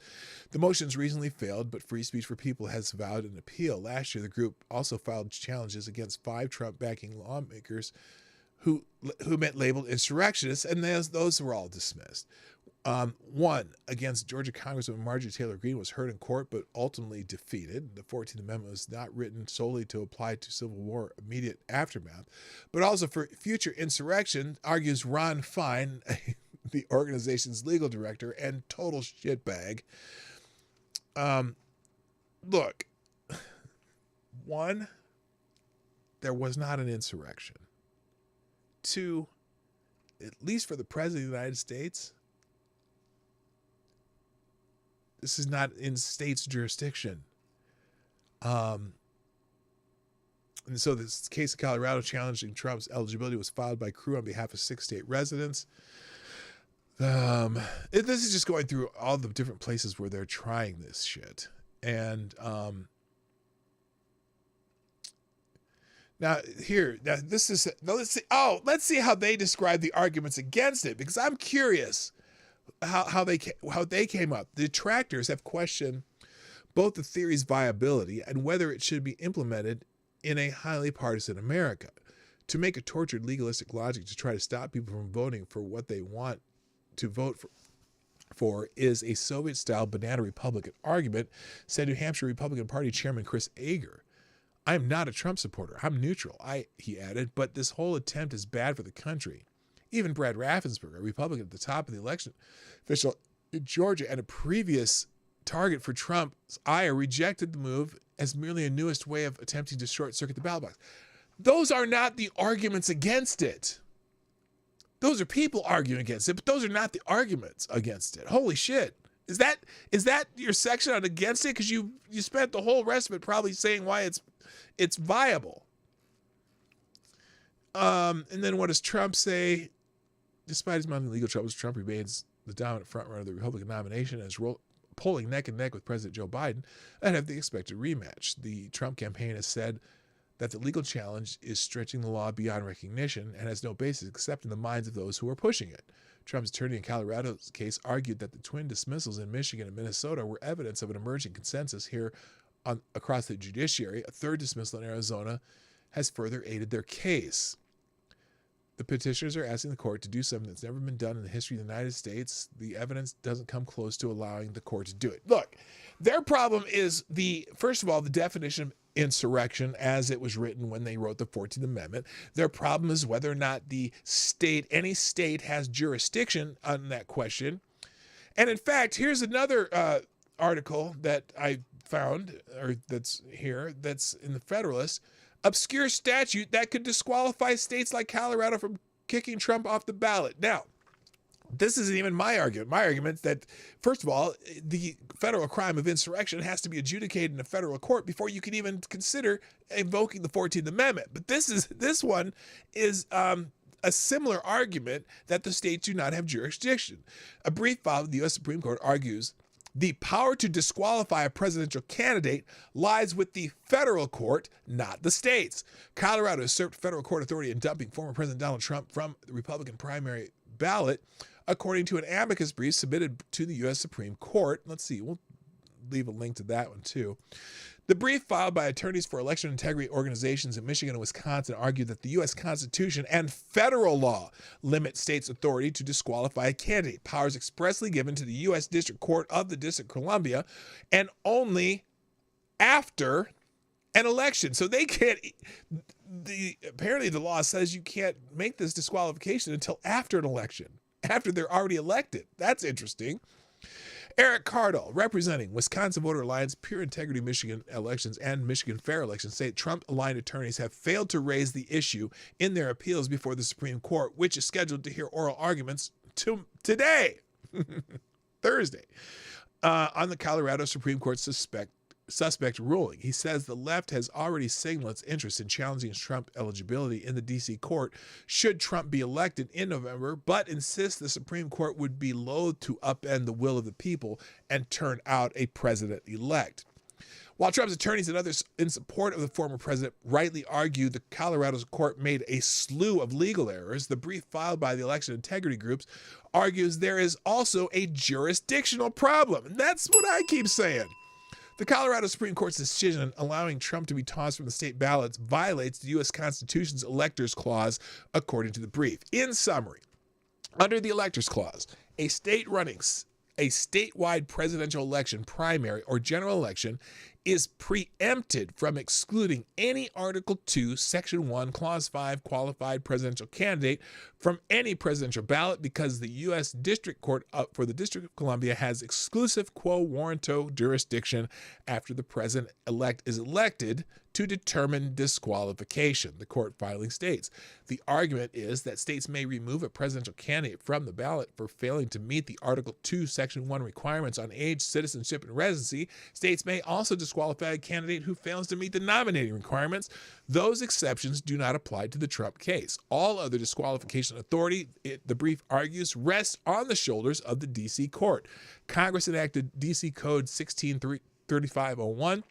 The motions recently failed, but Free Speech for People has vowed an appeal. Last year, the group also filed challenges against 5 Trump-backing lawmakers who labeled insurrectionists, and those were all dismissed. One against Georgia Congresswoman Marjorie Taylor Greene was heard in court, but ultimately defeated. The 14th Amendment was not written solely to apply to Civil War immediate aftermath, but also for future insurrection, argues Ron Fine, the organization's legal director and total shitbag. Look, one, there was not an insurrection. 2, at least for the President of the United States, this is not in state's jurisdiction. And so this case of Colorado challenging Trump's eligibility was filed by Crew on behalf of 6 state residents. This is just going through all the different places where they're trying this shit. And let's see how they describe the arguments against it, because I'm curious how they came up. The detractors have questioned both the theory's viability and whether it should be implemented in a highly partisan America. To make a tortured legalistic logic to try to stop people from voting for what they want to vote for is a Soviet-style banana Republican argument, said New Hampshire Republican Party Chairman Chris Ager. I'm not a Trump supporter. I'm neutral, he added, but this whole attempt is bad for the country. Even Brad Raffensperger, a Republican at the top of the election official in Georgia and a previous target for Trump's ire, rejected the move as merely a newest way of attempting to short-circuit the ballot box. Those are not the arguments against it. Those are people arguing against it, but those are not the arguments against it. Holy shit. Is that your section on against it? Because you spent the whole rest of it probably saying why it's viable. And then what does Trump say? Despite his mounting legal troubles, Trump remains the dominant frontrunner of the Republican nomination and is polling neck and neck with President Joe Biden ahead of the expected rematch. The Trump campaign has said that the legal challenge is stretching the law beyond recognition and has no basis except in the minds of those who are pushing it. Trump's attorney in Colorado's case argued that the twin dismissals in Michigan and Minnesota were evidence of an emerging consensus here across the judiciary. A third dismissal in Arizona has further aided their case. The petitioners are asking the court to do something that's never been done in the history of the United States. The evidence doesn't come close to allowing the court to do it. Look, their problem is first of all, the definition of insurrection as it was written when they wrote the 14th Amendment. Their problem is whether or not any state has jurisdiction on that question. And in fact, here's another article that I found, or that's in the Federalist. Obscure statute that could disqualify states like Colorado from kicking Trump off the ballot. Now, this isn't even my argument. My argument is that, first of all, the federal crime of insurrection has to be adjudicated in a federal court before you can even consider invoking the 14th Amendment. But this one is a similar argument that the states do not have jurisdiction. A brief file of the U.S. Supreme Court argues the power to disqualify a presidential candidate lies with the federal court, not the states. Colorado has usurped federal court authority in dumping former President Donald Trump from the Republican primary ballot, according to an amicus brief submitted to the U.S. Supreme Court. Let's see, we'll leave a link to that one too. The brief filed by attorneys for election integrity organizations in Michigan and Wisconsin argued that the U.S. Constitution and federal law limit states' authority to disqualify a candidate, powers expressly given to the U.S. District Court of the District of Columbia, and only after an election. So they can't, apparently the law says you can't make this disqualification until after an election, after they're already elected. That's interesting. Eric Cardall, representing Wisconsin Voter Alliance, Pure Integrity Michigan Elections, and Michigan Fair Elections, say Trump-aligned attorneys have failed to raise the issue in their appeals before the Supreme Court, which is scheduled to hear oral arguments today, Thursday, on the Colorado Supreme Court suspect ruling. He says the left has already signaled its interest in challenging Trump eligibility in the D.C. court should Trump be elected in November, but insists the Supreme Court would be loath to upend the will of the people and turn out a president-elect. While Trump's attorneys and others in support of the former president rightly argue the Colorado's court made a slew of legal errors, the brief filed by the election integrity groups argues there is also a jurisdictional problem. And that's what I keep saying. The Colorado Supreme Court's decision allowing Trump to be tossed from the state ballots violates the U.S. Constitution's Electors Clause, according to the brief. In summary, under the Electors Clause, a state running a statewide presidential election, primary, or general election is preempted from excluding any Article 2, Section 1, Clause 5 qualified presidential candidate from any presidential ballot because the U.S. District Court for the District of Columbia has exclusive quo warranto jurisdiction after the president-elect is elected to determine disqualification, the court filing states. The argument is that states may remove a presidential candidate from the ballot for failing to meet the Article 2, Section 1 requirements on age, citizenship, and residency. States may also disqualify a candidate who fails to meet the nominating requirements. Those exceptions do not apply to the Trump case. All other disqualification authority, the brief argues, rests on the shoulders of the D.C. court. Congress enacted D.C. Code 163501,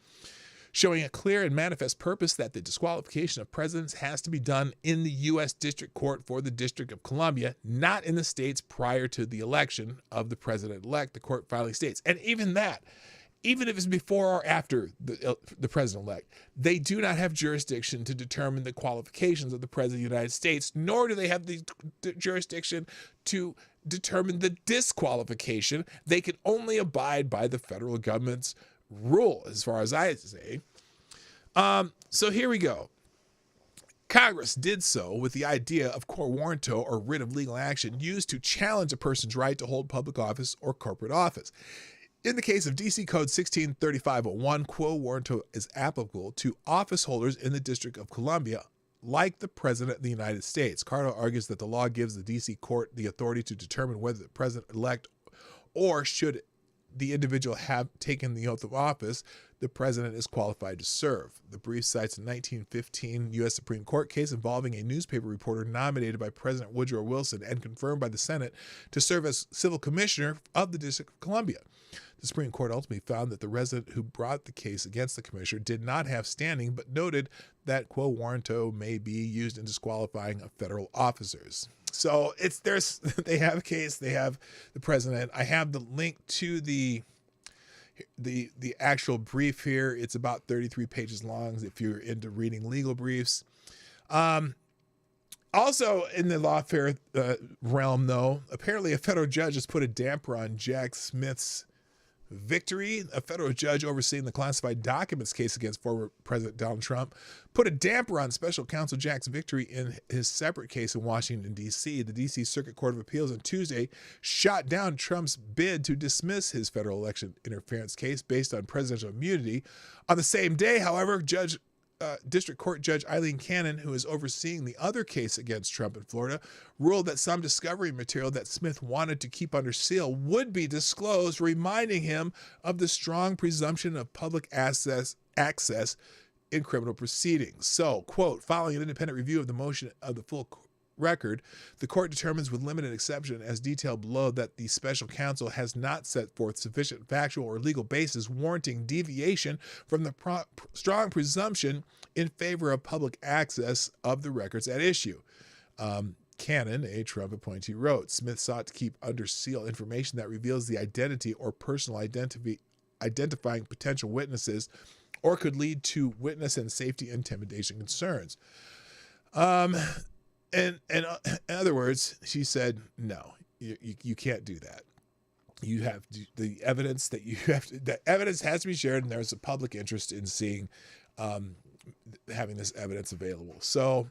showing a clear and manifest purpose that the disqualification of presidents has to be done in the U.S. District Court for the District of Columbia, not in the states prior to the election of the president-elect, the court filing states. And even that, even if it's before or after the president-elect, they do not have jurisdiction to determine the qualifications of the president of the United States, nor do they have the jurisdiction to determine the disqualification. They can only abide by the federal government's rule, as far as I say. So here we go. Congress did so with the idea of quo warranto, or writ of legal action, used to challenge a person's right to hold public office or corporate office. In the case of D.C. Code 163501, quo warranto is applicable to office holders in the District of Columbia like the President of the United States. Carter argues that the law gives the D.C. court the authority to determine whether the president-elect or should the individual have taken the oath of office, the president is qualified to serve. The brief cites a 1915 U.S. Supreme Court case involving a newspaper reporter nominated by President Woodrow Wilson and confirmed by the Senate to serve as civil commissioner of the District of Columbia. The Supreme Court ultimately found that the resident who brought the case against the commissioner did not have standing, but noted that quo warranto may be used in disqualifying of federal officers. So they have a case, they have the president. I have the link to the actual brief here. It's about 33 pages long if you're into reading legal briefs. Also in the lawfare realm, though, apparently a federal judge has put a damper on Jack Smith's victory. A federal judge overseeing the classified documents case against former President Donald Trump put a damper on special counsel Jack's victory in his separate case in Washington, D.C. The D.C. Circuit Court of Appeals on Tuesday shot down Trump's bid to dismiss his federal election interference case based on presidential immunity. On the same day, however, District Court Judge Eileen Cannon, who is overseeing the other case against Trump in Florida, ruled that some discovery material that Smith wanted to keep under seal would be disclosed, reminding him of the strong presumption of public access in criminal proceedings. So, quote, following an independent review of the motion of the full record, the court determines with limited exception as detailed below that the special counsel has not set forth sufficient factual or legal basis warranting deviation from the strong presumption in favor of public access of the records at issue. Cannon, a Trump appointee, wrote, Smith sought to keep under seal information that reveals the identity or personal identifying potential witnesses or could lead to witness and safety intimidation concerns. And in other words, she said, no, you can't do that. You have the evidence the evidence has to be shared, and there's a public interest in seeing, having this evidence available. So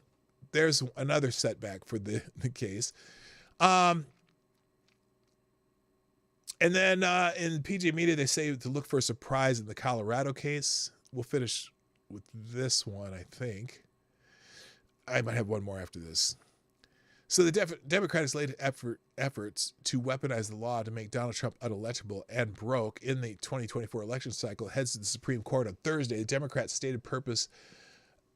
there's another setback for the case. And then in PJ Media, they say to look for a surprise in the Colorado case. We'll finish with this one, I think. I might have one more after this. So the Democrats' laid efforts to weaponize the law to make Donald Trump unelectable and broke in the 2024 election cycle heads to the Supreme Court on Thursday. The Democrats' stated purpose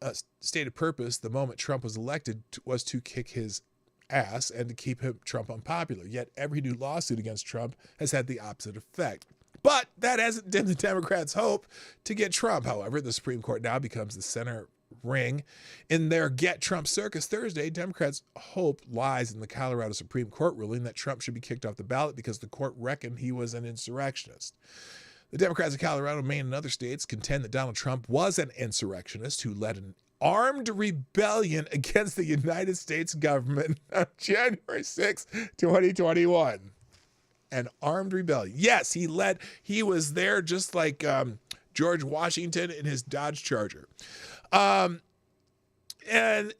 the moment Trump was elected was to kick his ass and to keep Trump unpopular. Yet every new lawsuit against Trump has had the opposite effect. But that hasn't dimmed the Democrats' hope to get Trump. However, the Supreme Court now becomes the center ring in their Get Trump circus Thursday. Democrats' hope lies in the Colorado Supreme Court ruling that Trump should be kicked off the ballot because the court reckoned he was an insurrectionist. The Democrats of Colorado, Maine, and other states contend that Donald Trump was an insurrectionist who led an armed rebellion against the United States government on January 6, 2021. An armed rebellion. Yes, he was there just like George Washington in his Dodge Charger. And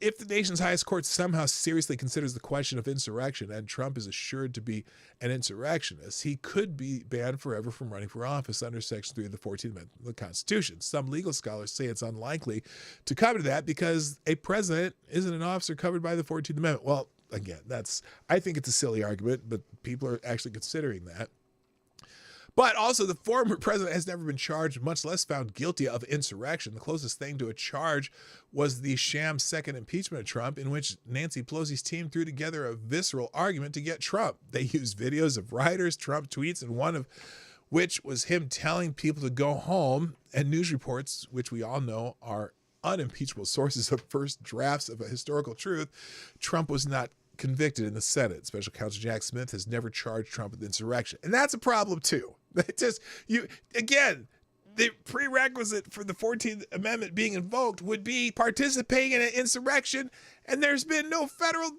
if the nation's highest court somehow seriously considers the question of insurrection and Trump is assured to be an insurrectionist, he could be banned forever from running for office under Section 3 of the 14th Amendment of the Constitution. Some legal scholars say it's unlikely to come to that because a president isn't an officer covered by the 14th Amendment. Well, again, I think it's a silly argument, but people are actually considering that. But also, the former president has never been charged, much less found guilty of insurrection. The closest thing to a charge was the sham second impeachment of Trump, in which Nancy Pelosi's team threw together a visceral argument to get Trump. They used videos of rioters, Trump tweets, and one of which was him telling people to go home, and news reports, which we all know are unimpeachable sources of first drafts of a historical truth. Trump was not convicted in the Senate. Special counsel Jack Smith has never charged Trump with insurrection. And that's a problem too. Again, the prerequisite for the 14th Amendment being invoked would be participating in an insurrection. And there's been no federal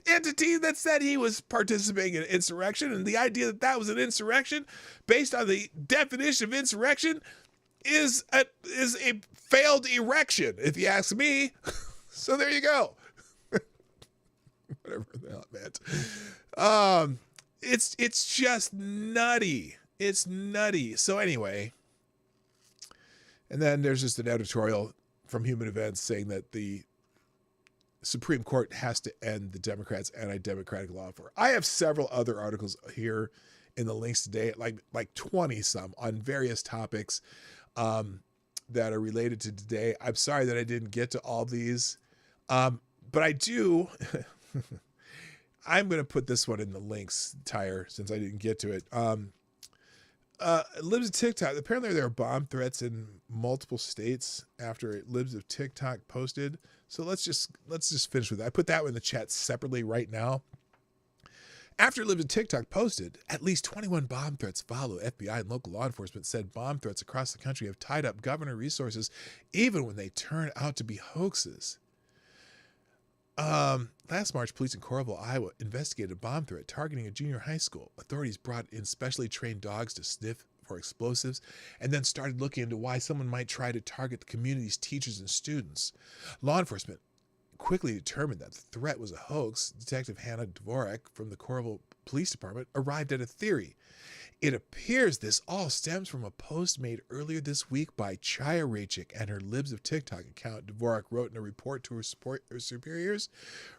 entity that said he was participating in an insurrection. And the idea that that was an insurrection based on the definition of insurrection is a failed erection, if you ask me. So there you go. Whatever the hell it meant. It's just nutty. It's nutty. So anyway, and then there's just an editorial from Human Events saying that the Supreme Court has to end the Democrats' anti-democratic lawfare. I have several other articles here in the links today, like 20 some on various topics that are related to today. I'm sorry that I didn't get to all these, but I do. I'm going to put this one in the links, Tyre, since I didn't get to it. Libs of TikTok. Apparently there are bomb threats in multiple states after Libs of TikTok posted. So let's just finish with that. I put that one in the chat separately right now. After Libs of TikTok posted, at least 21 bomb threats follow. FBI and local law enforcement said bomb threats across the country have tied up government resources, even when they turn out to be hoaxes. Last March, police in Coralville, Iowa, investigated a bomb threat targeting a junior high school. Authorities brought in specially trained dogs to sniff for explosives and then started looking into why someone might try to target the community's teachers and students. Law enforcement quickly determined that the threat was a hoax. Detective Hannah Dvorak from the Coralville Police Department arrived at a theory. It appears this all stems from a post made earlier this week by Chaya Raychik and her Libs of TikTok account. Dvorak wrote in a report to her superiors.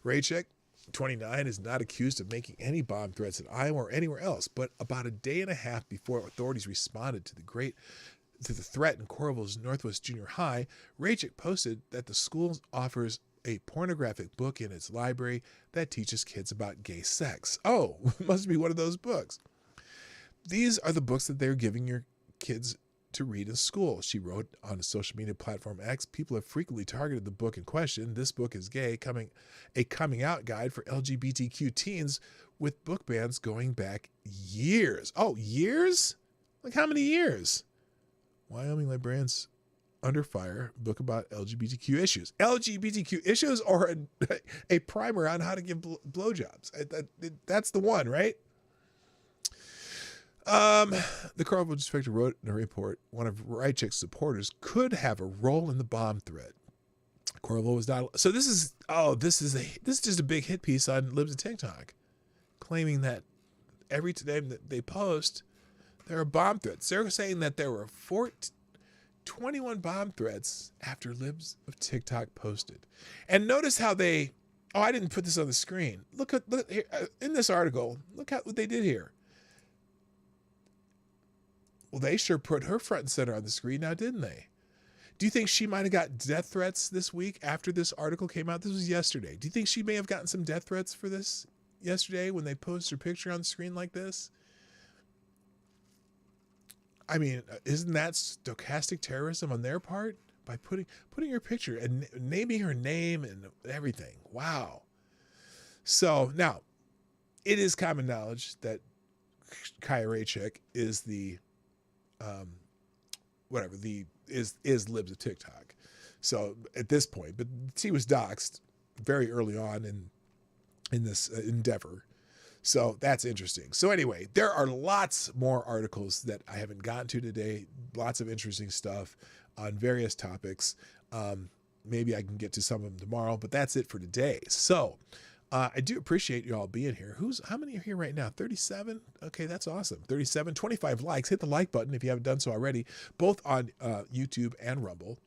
Raychik, 29, is not accused of making any bomb threats in Iowa or anywhere else, but about a day and a half before authorities responded to the threat in Coralville's Northwest Junior High, Raychik posted that the school offers a pornographic book in its library that teaches kids about gay sex. Oh, must be one of those books. These are the books that they're giving your kids to read in school, she wrote on a social media platform X. People have frequently targeted the book in question. This book is gay, a coming out guide for LGBTQ teens with book bans going back years. Oh, years? Like how many years? Wyoming Librarians Under Fire, book about LGBTQ issues. LGBTQ issues or a primer on how to give blowjobs. That's the one, right? The Coralville inspector wrote in a report, one of Raychik's supporters could have a role in the bomb threat. Coralville was not. So this is just a big hit piece on Libs of TikTok, claiming that every time that they post, there are bomb threats. They're saying that there were 21 bomb threats after Libs of TikTok posted. And notice how they. Oh, I didn't put this on the screen. Look here, in this article. Look what they did here. Well, they sure put her front and center on the screen now, didn't they? Do you think she might have got death threats this week after this article came out? This was yesterday. Do you think she may have gotten some death threats for this yesterday when they posted her picture on the screen like this? I mean, isn't that stochastic terrorism on their part? By putting her picture and naming her name and everything. Wow. So now, it is common knowledge that Chaya Raychik is the is Libs of TikTok. So at this point, but she was doxxed very early on in this endeavor. So that's interesting. So anyway, there are lots more articles that I haven't gotten to today. Lots of interesting stuff on various topics. Maybe I can get to some of them tomorrow, but that's it for today. So I do appreciate you all being here. How many are here right now? 37? Okay, that's awesome. 37, 25 likes. Hit the like button if you haven't done so already, both on YouTube and Rumble.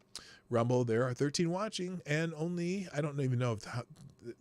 Rumble, there are 13 watching, and only, I don't even know if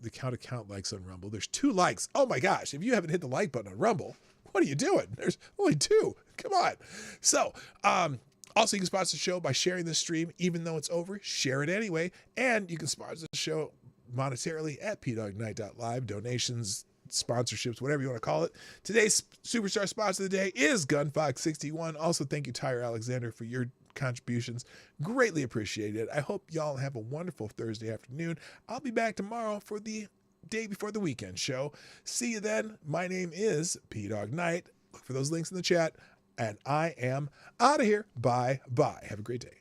the count likes on Rumble. There's 2 likes. Oh my gosh, if you haven't hit the like button on Rumble, what are you doing? There's only 2. Come on. So, also, you can sponsor the show by sharing this stream, even though it's over. Share it anyway. And you can sponsor the show monetarily at pdognight.live. Donations, sponsorships, whatever you want to call it. Today's superstar sponsor of the day is GunFox61. Also, thank you, Tyre Alexander, for your contributions. Greatly appreciated. I hope y'all have a wonderful Thursday afternoon. I'll be back tomorrow for the day before the weekend show. See you then. My name is PDogKnight. Look for those links in the chat. And I am out of here. Bye-bye. Have a great day.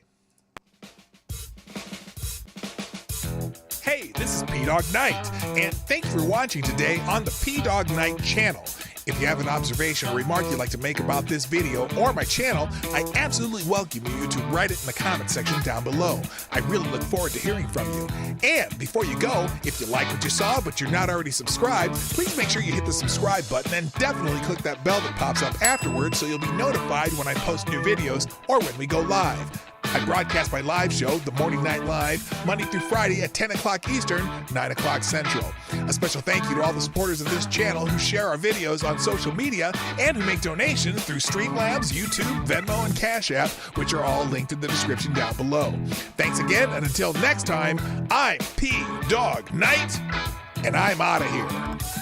Hey, this is PDogKnight, and thanks for watching today on the PDogKnight channel. If you have an observation or remark you'd like to make about this video or my channel, I absolutely welcome you to write it in the comment section down below. I really look forward to hearing from you. And before you go, if you like what you saw but you're not already subscribed, please make sure you hit the subscribe button and definitely click that bell that pops up afterwards so you'll be notified when I post new videos or when we go live. I broadcast my live show, The Morning Night Live, Monday through Friday at 10 o'clock Eastern, 9 o'clock Central. A special thank you to all the supporters of this channel who share our videos on social media and who make donations through Streamlabs, YouTube, Venmo, and Cash App, which are all linked in the description down below. Thanks again, and until next time, I'm P Dog Knight, and I'm out of here.